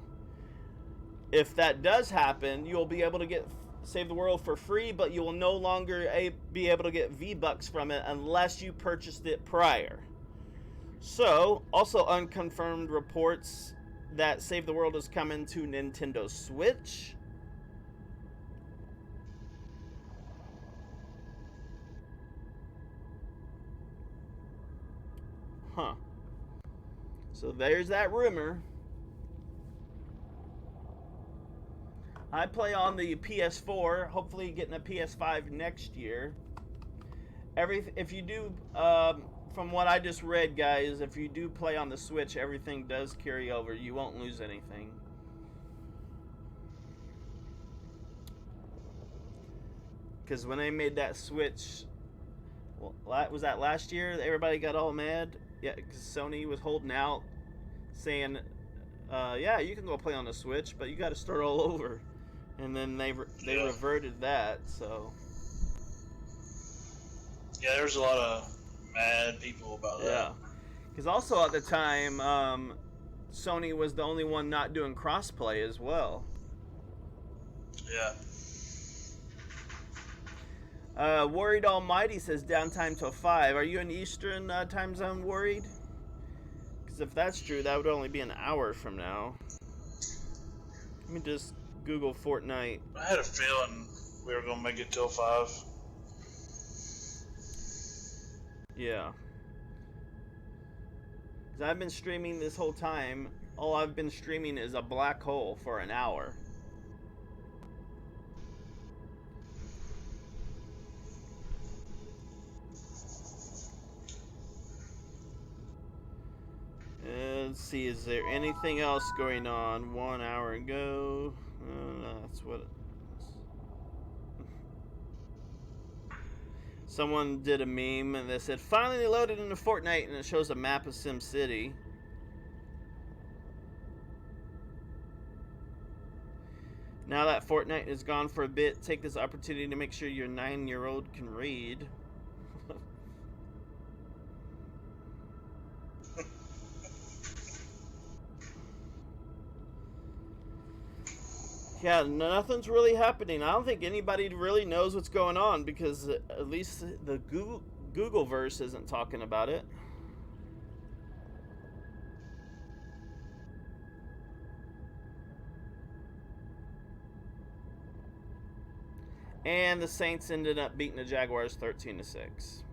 if that does happen, you'll be able to get Save the World for free, but you will no longer be able to get V-Bucks from it unless you purchased it prior. So, also unconfirmed reports that Save the World is coming to Nintendo Switch. Huh. So there's that rumor. I play on the PS4, hopefully getting a PS5 next year. If you do, from what I just read, guys, if you do play on the Switch, everything does carry over. You won't lose anything. Because when they made that Switch, well, was that last year? Everybody got all mad. Yeah, because Sony was holding out, saying, "Yeah, you can go play on the Switch, but you got to start all over." And then they reverted that. So yeah, there's a lot of mad people about that. Yeah, because also at the time, Sony was the only one not doing crossplay as well. Yeah. Worried Almighty says downtime till 5. Are you in Eastern time zone, Worried? Because if that's true, that would only be an hour from now. Let me just Google Fortnite. I had a feeling we were going to make it till 5. Yeah. Because I've been streaming this whole time. All I've been streaming is a Blackhole for an hour. Let's see, is there anything else going on? 1 hour ago. No, that's what it is. Someone did a meme and they said, finally loaded into Fortnite, and it shows a map of Sim City. Now that Fortnite is gone for a bit, take this opportunity to make sure your 9-year-old can read. Yeah, nothing's really happening. I don't think anybody really knows what's going on because at least the Googleverse isn't talking about it. And the Saints ended up beating the Jaguars 13-6.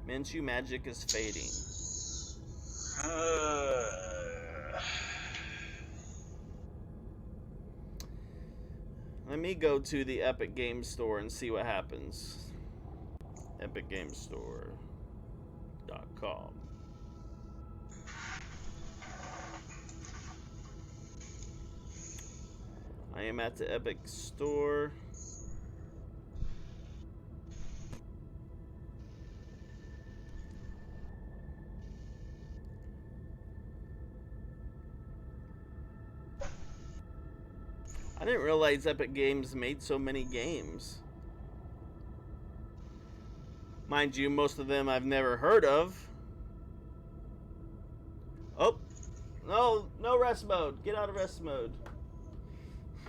Minshew magic is fading. Let me go to the Epic Games Store and see what happens. EpicGamesStore.com. I am at the Epic Store. I didn't realize Epic Games made so many games. Mind you, most of them I've never heard of. Oh, no rest mode. Get out of rest mode.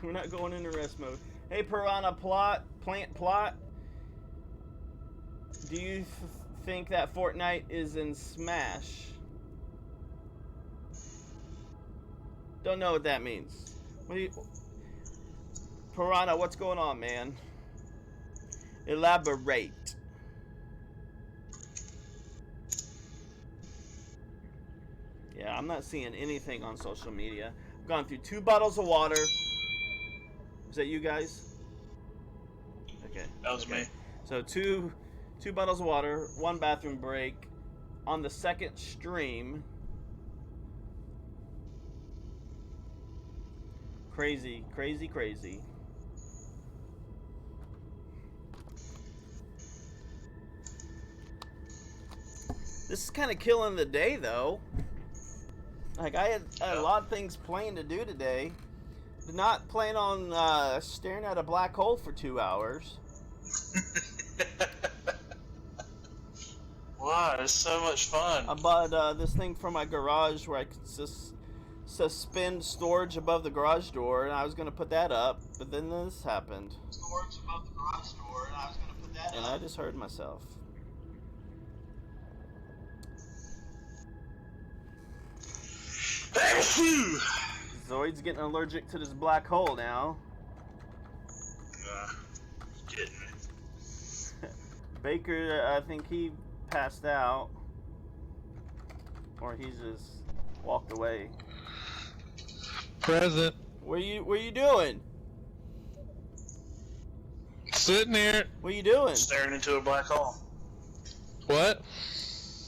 We're not going into rest mode. Hey, Piranha Plant Plot. Do you think that Fortnite is in Smash? Don't know what that means. What do you... Piranha, what's going on, man? Elaborate. Yeah, I'm not seeing anything on social media. I've gone through 2 bottles of water. Is that you guys? Okay. That was me. So two bottles of water, 1 bathroom break. On the second stream. Crazy, crazy, crazy. This is kind of killing the day, though. Like, I had a lot of things planned to do today. Did not plan on staring at a black hole for 2 hours. Wow, it's so much fun. I bought this thing for my garage where I could suspend storage above the garage door, and I was going to put that up, but then this happened. Storage above the garage door, and I was going to put that up. And I just heard myself. Zoid's getting allergic to this black hole now. Getting it. Baker, I think he passed out. Or he's just walked away. Present. What are you doing? Sitting here. What are you doing? Staring into a black hole. What?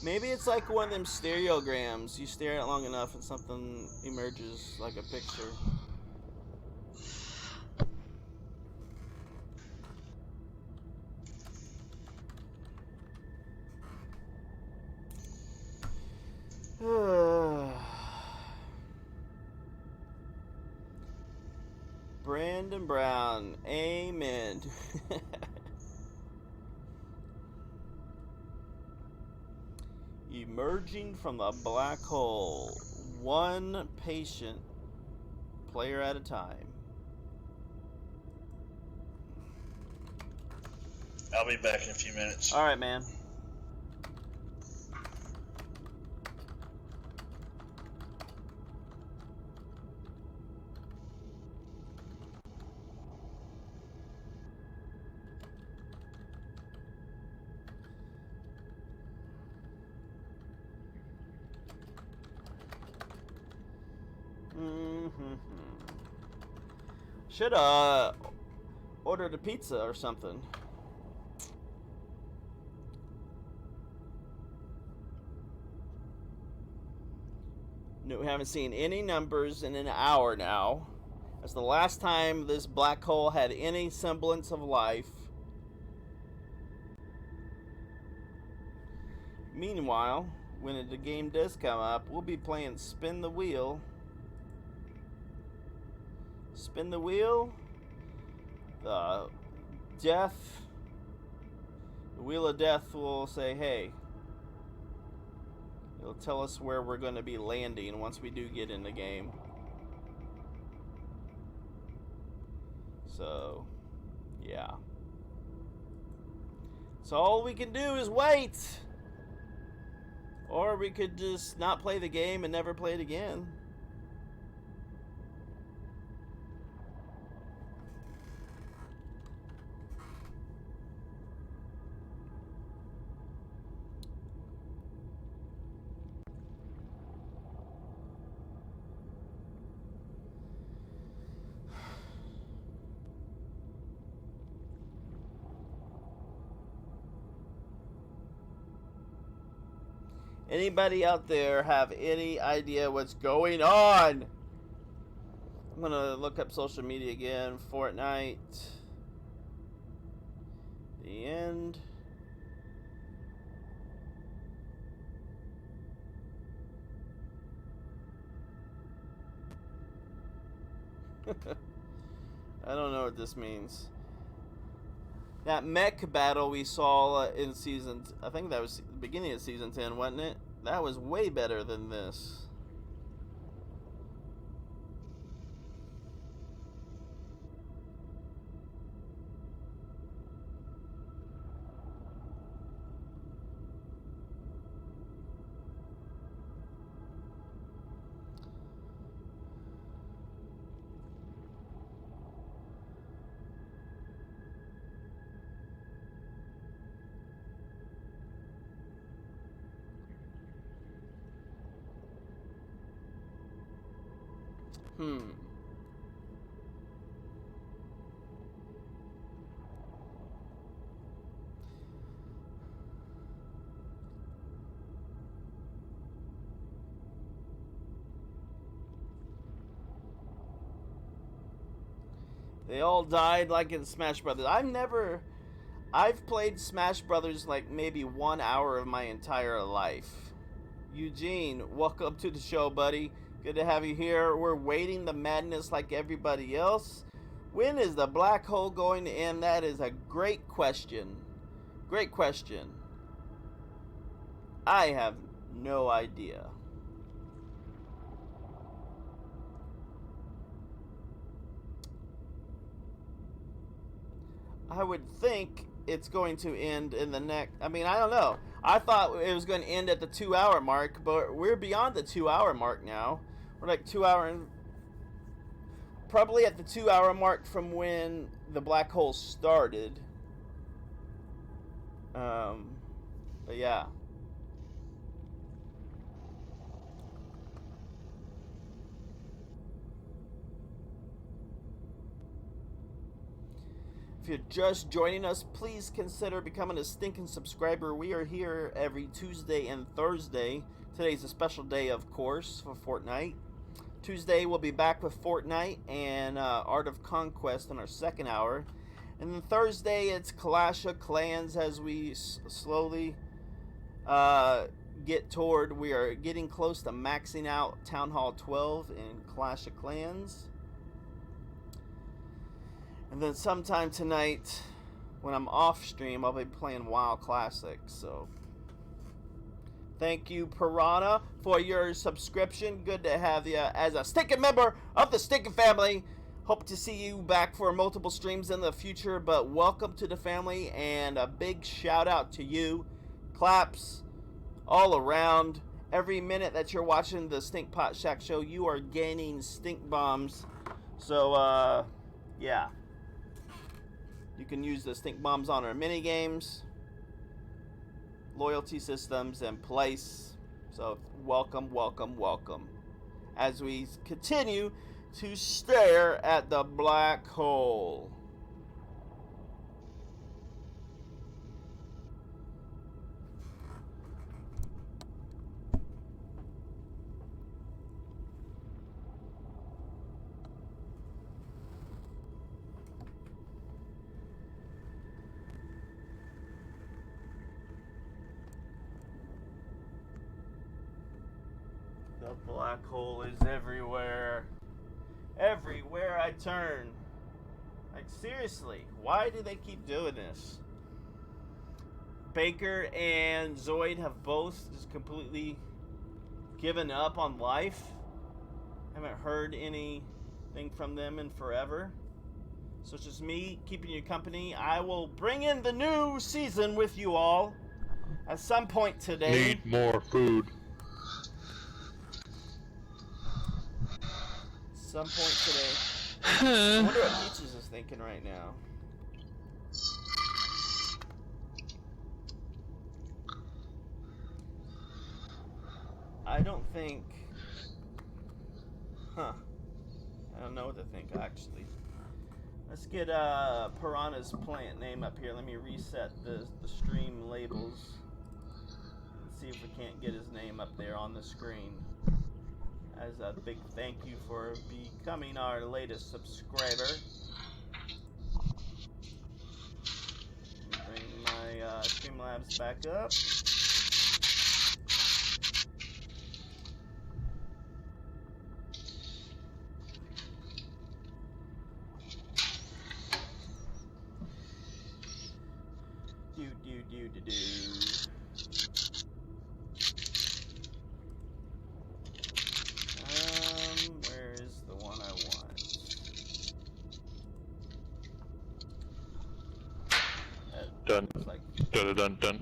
Maybe it's like one of them stereograms. You stare at it long enough and something emerges like a picture. Brandon Brown, amen. Emerging from the black hole, 1 patient player at a time. I'll be back in a few minutes. All right, man. Should ordered a pizza or something. No, we haven't seen any numbers in an hour now. That's the last time this black hole had any semblance of life. Meanwhile, when the game does come up, we'll be playing Spin the Wheel. Spin the wheel. The wheel of death will say, hey. It'll tell us where we're going to be landing once we do get in the game. So, yeah. So all we can do is wait. Or we could just not play the game and never play it again. Anybody out there have any idea what's going on? I'm gonna look up social media again. Fortnite. The end. I don't know what this means. That mech battle we saw in season... I think that was the beginning of season 10, wasn't it? That was way better than this. They all died like in Smash Brothers. I've played Smash Brothers like maybe 1 hour of my entire life. Eugene, welcome to the show, buddy. Good to have you here. We're waiting the madness like everybody else. When is the black hole going to end? That is a great question. Great question. I have no idea. I would think it's going to end in the next... I mean, I don't know. I thought it was going to end at the 2 hour mark, but we're beyond the 2 hour mark now. We're like 2 hour and... Probably at the 2 hour mark from when the black hole started. But yeah. If you're just joining us, please consider becoming a stinking subscriber. We are here every Tuesday and Thursday. Today's a special day, of course, for Fortnite. Tuesday, we'll be back with Fortnite and Art of Conquest in our second hour. And then Thursday, it's Clash of Clans as we slowly get toward... We are getting close to maxing out Town Hall 12 in Clash of Clans. And then sometime tonight, when I'm off stream, I'll be playing WoW Classic. So, thank you, Piranha, for your subscription. Good to have you as a stinking member of the stinking family. Hope to see you back for multiple streams in the future. But welcome to the family, and a big shout out to you. Claps all around. Every minute that you're watching the Stinkpot Shack Show, you are gaining stink bombs. So, yeah. You can use the stink bombs on our mini games, loyalty systems, and place. So welcome, welcome, welcome. As we continue to stare at the black hole. The black hole is everywhere. Everywhere I turn. Like, seriously, why do they keep doing this? Baker and Zoid have both just completely given up on life. Haven't heard anything from them in forever. So it's just me keeping you company. I will bring in the new season with you all at some point today. Need more food. Some point today. I wonder what Peaches is thinking right now. I don't think... I don't know what to think, actually. Let's get Piranha's plant name up here. Let me reset the stream labels. Let's see if we can't get his name up there on the screen. as a big thank you for becoming our latest subscriber. Bring my Streamlabs back up. Do. Where is the one I want? Done. Like Dun. dun.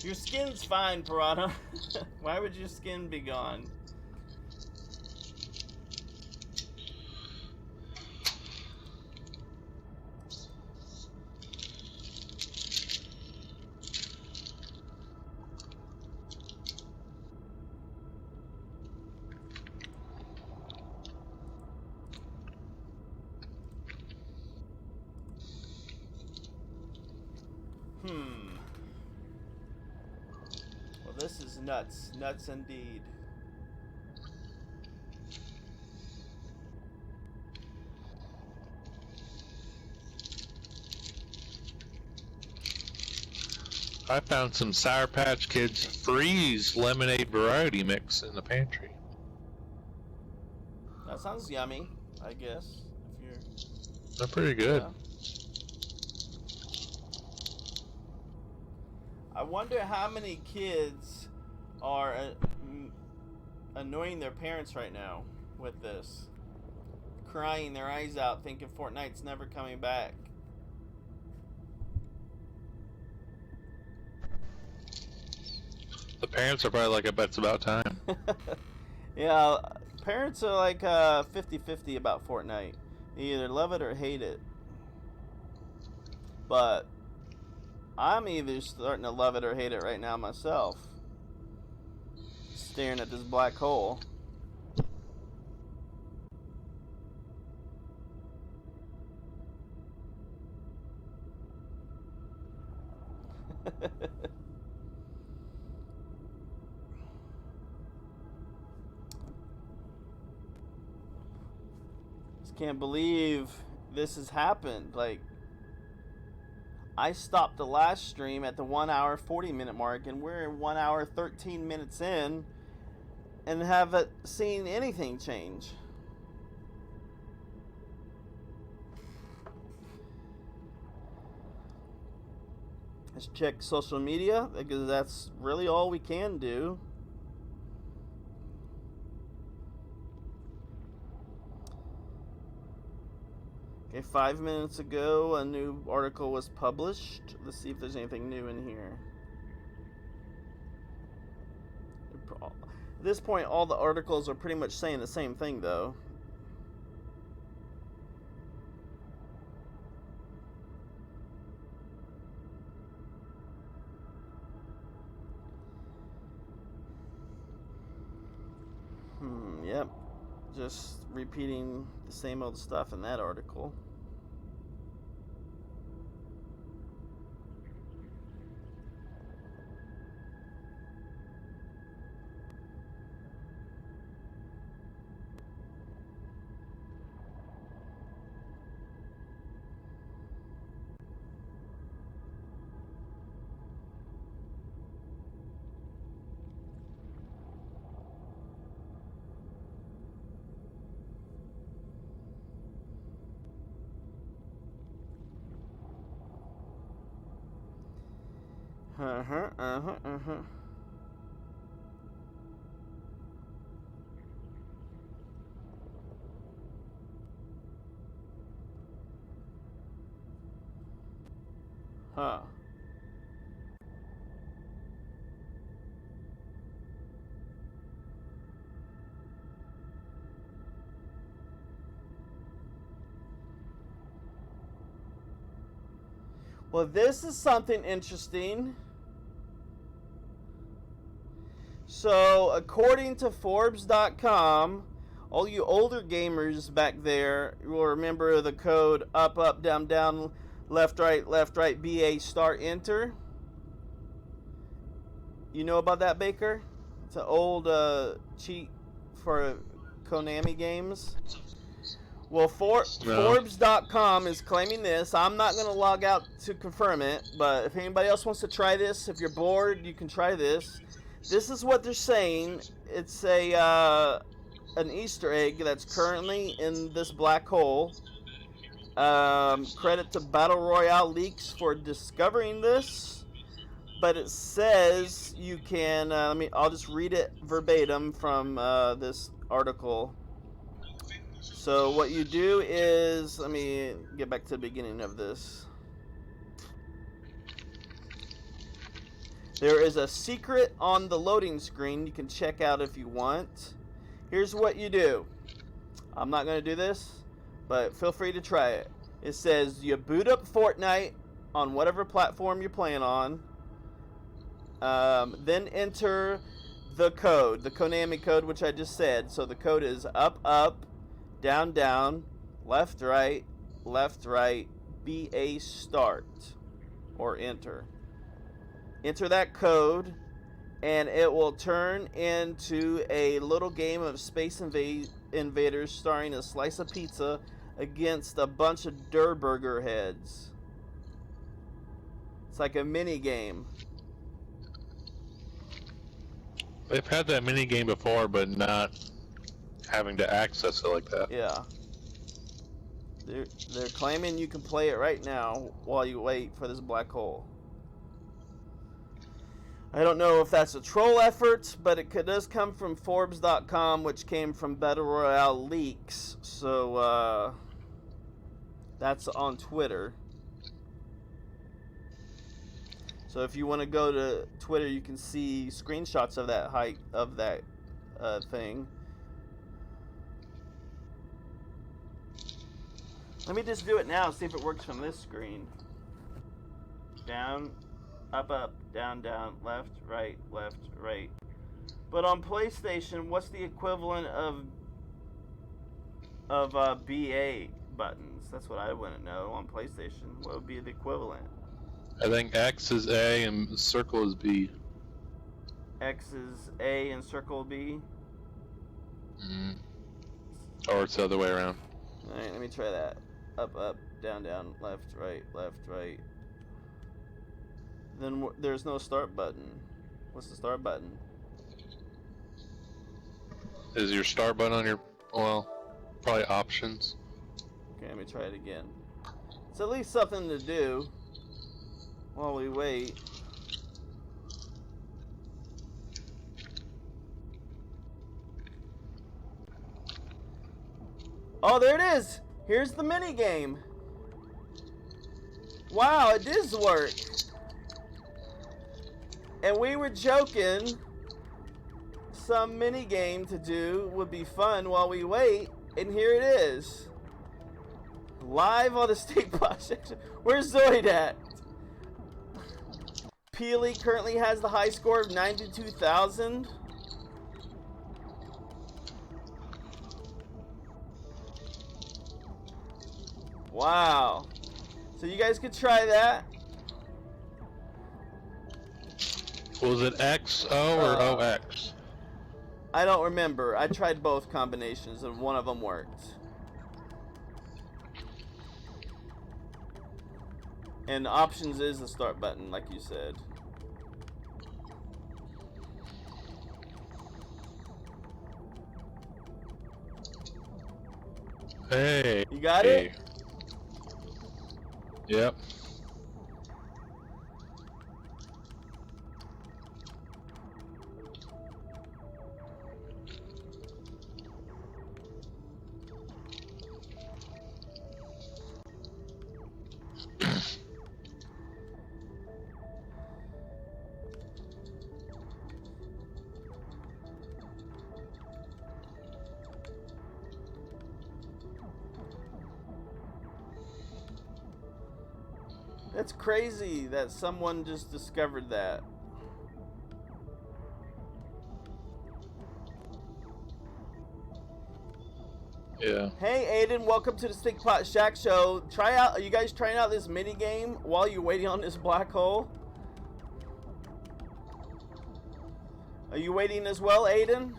Your skin's fine, Piranha. Why would your skin be gone? Well, this is nuts. Nuts indeed. I found some Sour Patch Kids Freeze lemonade variety mix in the pantry. That sounds yummy, I guess. If you're... They're pretty good. Yeah. I wonder how many kids are annoying their parents right now with this. Crying their eyes out thinking Fortnite's never coming back. The parents are probably like, I bet it's about time. Yeah, parents are like 50-50 about Fortnite. They either love it or hate it. But I'm either starting to love it or hate it right now myself. Staring at this black hole. Just can't believe this has happened. Like, I stopped the last stream at the 1 hour 40 minute mark, and we're 1 hour 13 minutes in and haven't seen anything change. Let's check social media, because that's really all we can do. Okay, 5 minutes ago, a new article was published. Let's see if there's anything new in here. At this point, all the articles are pretty much saying the same thing, though. Yep. Just repeating the same old stuff in that article. Huh. Well, this is something interesting. So, according to Forbes.com, all you older gamers back there will remember the code up, up, down, down, left, right, BA, start, enter. You know about that, Baker? It's an old cheat for Konami games. Well, Forbes.com is claiming this. I'm not going to log out to confirm it, but if anybody else wants to try this, if you're bored, you can try this. This is what they're saying. It's an Easter egg that's currently in this black hole. Credit to Battle Royale Leaks for discovering this. But it says you can, I'll just read it verbatim from this article. So what you do is, let me get back to the beginning of this. There is a secret on the loading screen you can check out if you want. Here's what you do. I'm not going to do this, but feel free to try it. It says you boot up Fortnite on whatever platform you're playing on. Then enter the code, the Konami code, which I just said. So the code is up, up, down, down, left, right, BA start, or enter. Enter that code, and it will turn into a little game of Space Invaders starring a slice of pizza against a bunch of Der Burger heads. It's like a mini game. They've had that mini game before, but not having to access it like that. Yeah. They're claiming you can play it right now while you wait for this black hole. I don't know if that's a troll effort, but it does come from Forbes.com, which came from Battle Royale Leaks. So, that's on Twitter. So if you want to go to Twitter, you can see screenshots of that thing. Let me just do it now, see if it works from this screen. Down, up, up, down, down, left, right, left, right. But on PlayStation, what's the equivalent of BA buttons? That's what I want to know on PlayStation. What would be the equivalent? I think X is A and circle is B. X is A and circle B? Or it's the other way around. Alright, let me try that. Up, up, down, down, left, right, left, right. Then there's no start button. What's the start button? Is your start button on your, well, probably options. Okay, let me try it again. It's at least something to do while we wait. Oh, there it is! Here's the mini game. Wow, it does work. And we were joking some mini game to do would be fun while we wait, and here it is. Live on the Stinkpot Shack Show. Where's Zoid at? Peely currently has the high score of 92,000. Wow. So you guys could try that. Was it XO or OX? I don't remember. I tried both combinations and one of them worked. And options is the start button, like you said. Hey. You got it? Yep. That's crazy that someone just discovered that. Yeah. Hey Aiden, welcome to the Stinkpot Shack Show. Are you guys trying out this mini game while you're waiting on this black hole? Are you waiting as well, Aiden?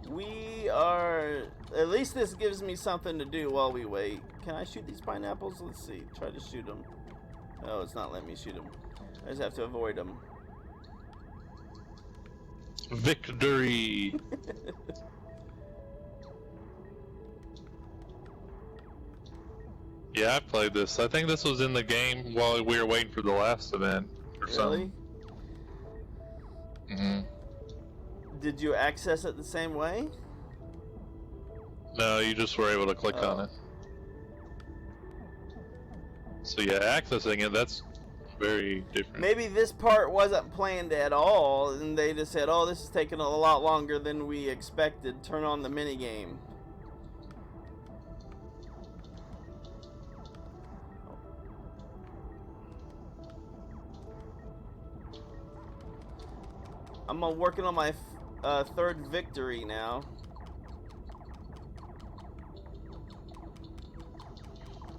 We are... At least this gives me something to do while we wait. Can I shoot these pineapples? Let's see. Try to shoot them. Oh, it's not letting me shoot them. I just have to avoid them. Victory! Yeah, I played this. I think this was in the game while we were waiting for the last event or something. Really? Did you access it the same way? No, you just were able to click on it. So yeah, accessing it, that's very different. Maybe this part wasn't planned at all, and they just said, oh, this is taking a lot longer than we expected. Turn on the minigame. I'm working on my third victory now.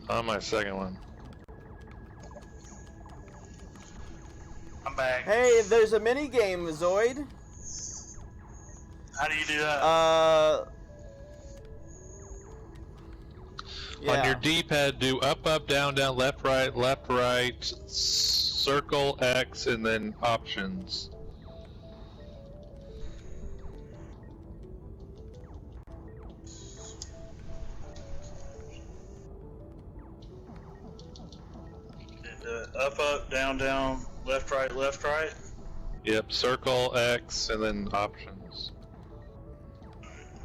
On my second one. I'm back. Hey, there's a mini game, Zoid. How do you do that? Yeah. On your D-pad, do up, up, down, down, left, right, circle, X, and then options. Up, down, down, left, right, left, right. Yep, circle, X, and then options.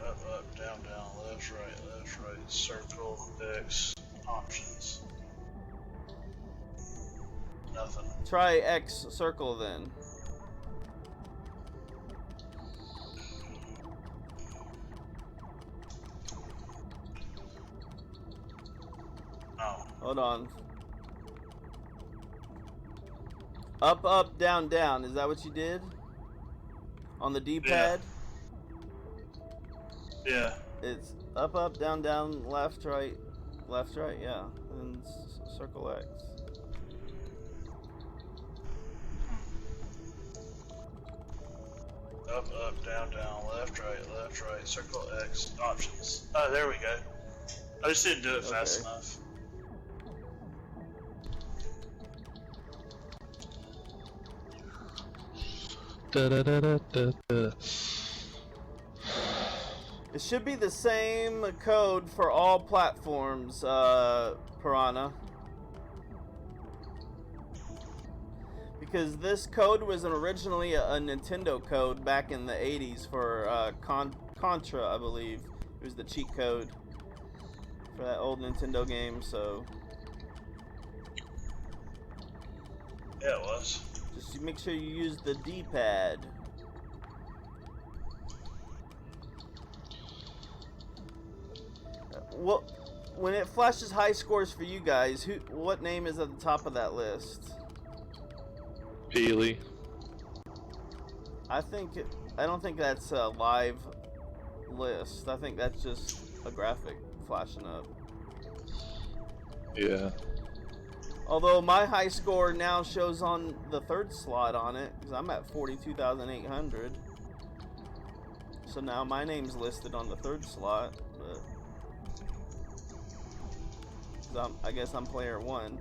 Up, down, down, left, right, circle, X, options. Nothing. Try X circle then. Oh. Hold on. Up, down, down. Is that what you did? On the D-pad? Yeah. It's up, down, down, left, right, yeah. And circle X. Up, down, down, left, right, circle X, options. Oh, there we go. I just didn't do it fast enough. Da, da, da, da, da, da. It should be the same code for all platforms, Piranha. Because this code was originally a Nintendo code back in the 80s for Contra, I believe. It was the cheat code for that old Nintendo game, so... Yeah, it was. Just make sure you use the D-pad. Well, when it flashes high scores for you guys, what name is at the top of that list? Peely. I don't think that's a live list. I think that's just a graphic flashing up. Yeah. Although my high score now shows on the third slot on it, because I'm at 42,800. So now my name's listed on the third slot, but I guess I'm player 1.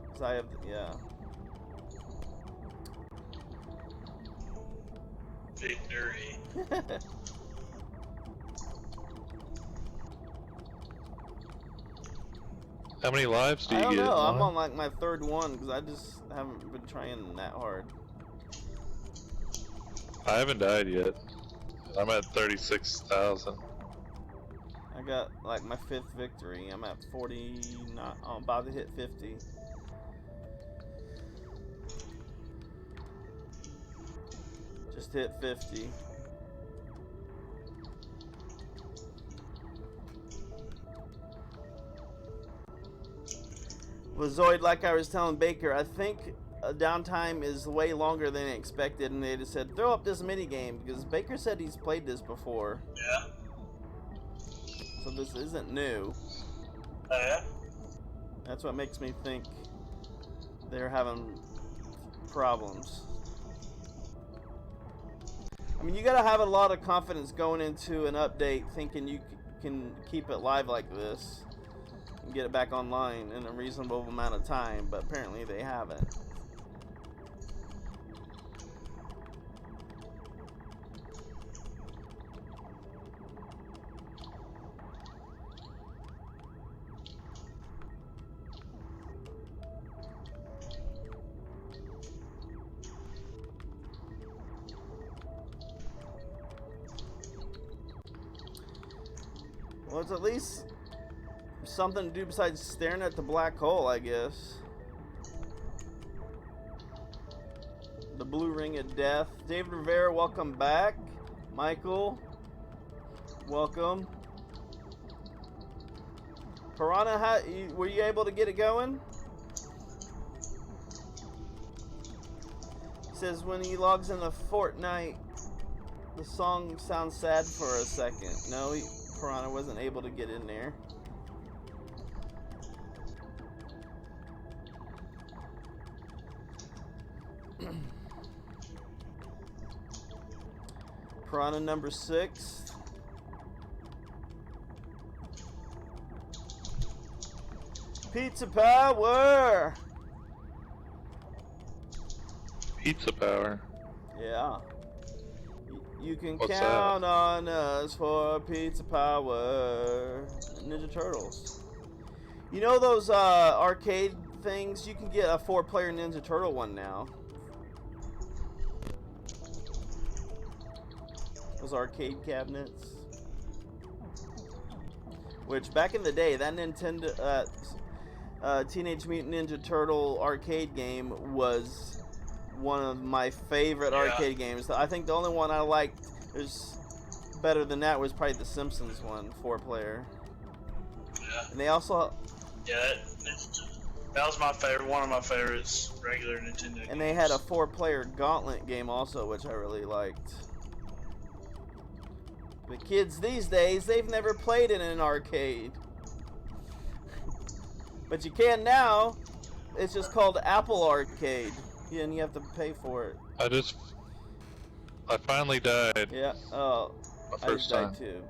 Because I have, yeah. Victory. How many lives do you get? I don't know. I'm One? on like my third one because I just haven't been trying that hard. I haven't died yet. I'm at 36,000. I got like my 5th victory. I'm at 49. I'm about to hit 50. Just hit 50. With Zoid, like I was telling Baker, I think downtime is way longer than expected, and they just said, throw up this mini game, because Baker said he's played this before. Yeah. So this isn't new. Yeah. That's what makes me think they're having problems. I mean, you gotta have a lot of confidence going into an update thinking you can keep it live like this and get it back online in a reasonable amount of time, but apparently they haven't. Well, it's at least something to do besides staring at the black hole, I guess. The blue ring of death. David Rivera, welcome back. Michael, welcome. Piranha, were you able to get it going? He says when he logs into Fortnite, the song sounds sad for a second. No, Piranha wasn't able to get in there. Piranha number 6. Pizza power! Pizza power. Yeah. You can What's count on us for pizza power. Ninja Turtles. You know those arcade things? You can get a 4-player Ninja Turtle one now. Those arcade cabinets. Which back in the day, that Nintendo Teenage Mutant Ninja Turtle arcade game was one of my favorite arcade games. I think the only one I liked was better than that was probably the Simpsons one, 4-player. Yeah. And they also that was my favorite, one of my favorites, regular Nintendo games. And they had a 4-player Gauntlet game also, which I really liked. The kids these days, they've never played in an arcade. But you can now. It's just called Apple Arcade. Yeah, and you have to pay for it. I finally died. Yeah. Oh, My I first just died time. too.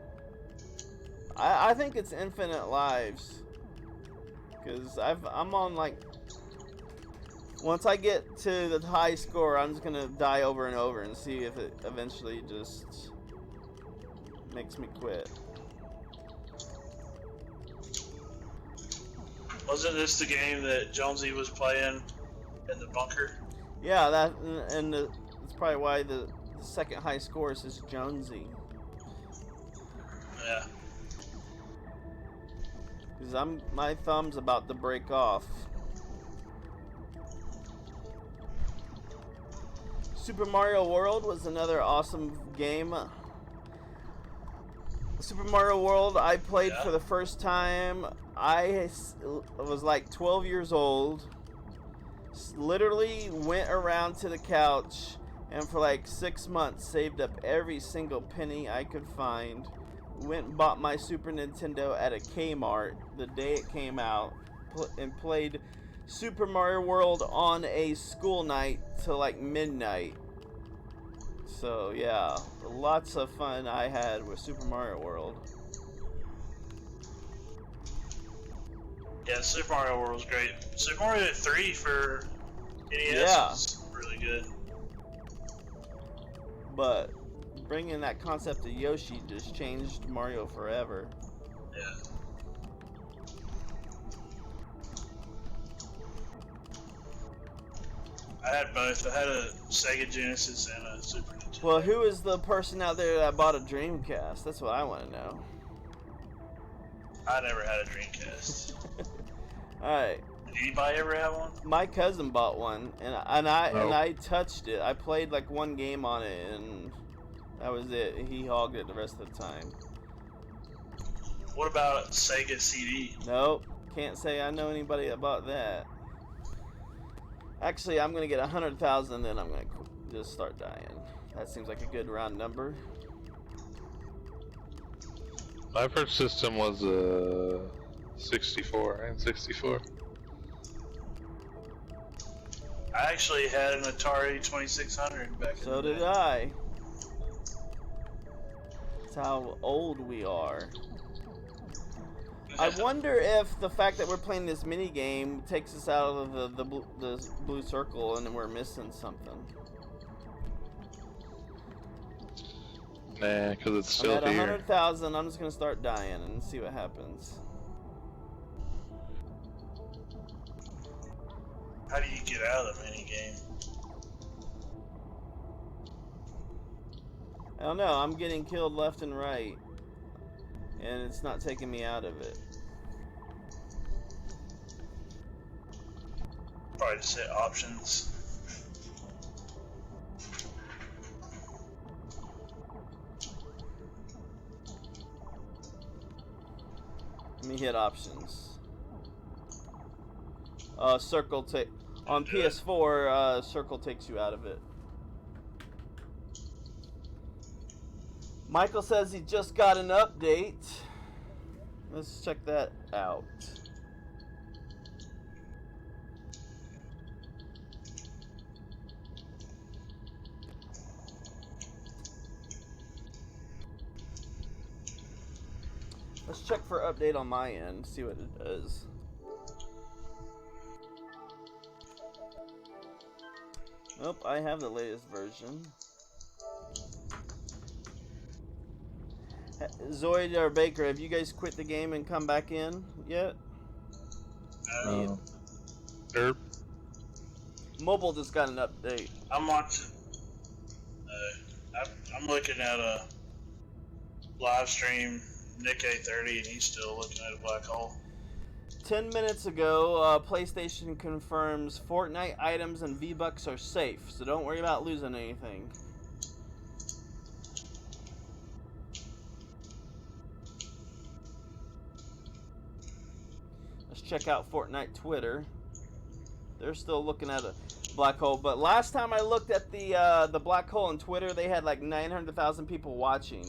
I think it's infinite lives. Cause I'm on like. Once I get to the high score, I'm just gonna die over and over and see if it eventually just makes me quit. Wasn't this the game that Jonesy was playing in the bunker? Yeah, that and that's probably why the second high score is Jonesy. Yeah. Because my thumb's about to break off. Super Mario World was another awesome game. Super Mario World I played for the first time. I was like 12 years old. Literally went around to the couch and for like 6 months saved up every single penny I could find. Went and bought my Super Nintendo at a Kmart the day it came out and played Super Mario World on a school night till like midnight. So yeah, lots of fun I had with Super Mario World. Yeah, Super Mario World was great. Super Mario 3 for NES was really good. But bringing that concept to Yoshi just changed Mario forever. Yeah. I had both. I had a Sega Genesis and a Super Nintendo. Well, who is the person out there that bought a Dreamcast? That's what I want to know. I never had a Dreamcast. Alright. Did anybody ever have one? My cousin bought one, and I touched it. I played like one game on it, and that was it. He hogged it the rest of the time. What about Sega CD? Nope. Can't say I know anybody about that. Actually, I'm gonna get 100,000, then I'm gonna just start dying. That seems like a good round number. My first system was 64 and 64. I actually had an Atari 2600 back So in the did day. I. That's how old we are. I wonder if the fact that we're playing this mini game takes us out of the blue circle and we're missing something. Nah, because it's I'm still at here. 100,000. I'm just gonna start dying and see what happens. How do you get out of the mini game? I don't know. I'm getting killed left and right, and it's not taking me out of it. Probably just hit options. Let me hit options. Circle take on PS4. Circle takes you out of it. Michael says he just got an update. Let's check that out. Let's check for update on my end, see what it does. Nope, I have the latest version. Zoid or Baker, have you guys quit the game and come back in yet? Derp. Mobile just got an update. I'm watching. I'm looking at a live stream, Nick A30, and he's still looking at a black hole. 10 minutes ago, PlayStation confirms Fortnite items and V-Bucks are safe, so don't worry about losing anything. Let's check out Fortnite Twitter. They're still looking at a black hole, but last time I looked at the black hole on Twitter, they had like 900,000 people watching.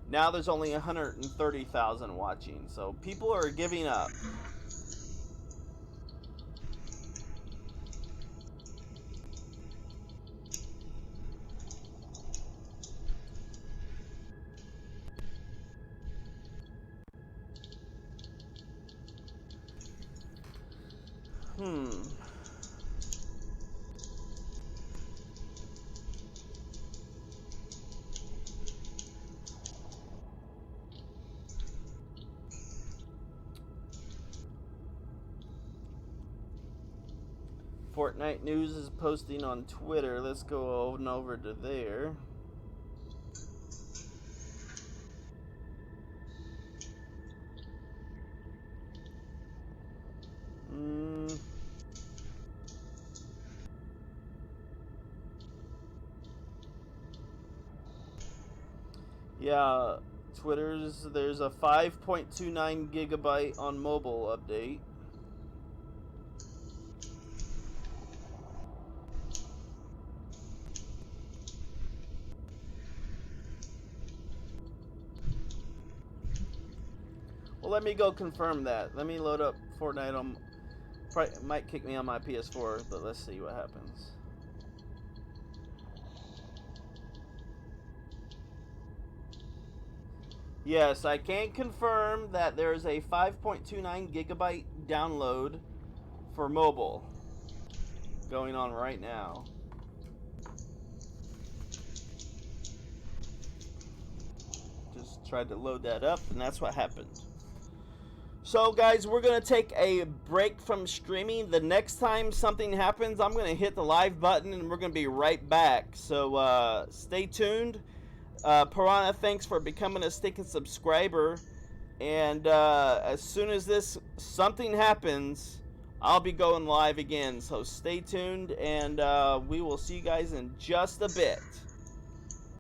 Now there's only 130,000 watching, so people are giving up. Fortnite News is posting on Twitter. Let's go on over to there. Yeah, there's a 5.29 gigabyte on mobile update. Well, let me go confirm that. Let me load up Fortnite on. Probably might kick me on my PS4, but let's see what happens. Yes, I can confirm that there's a 5.29 gigabyte download for mobile going on right now. Just tried to load that up, and that's what happened. So guys, we're going to take a break from streaming. The next time something happens, I'm going to hit the live button and we're going to be right back. So stay tuned. Piranha, thanks for becoming a stinking subscriber. And as soon as something happens, I'll be going live again. So stay tuned, and we will see you guys in just a bit.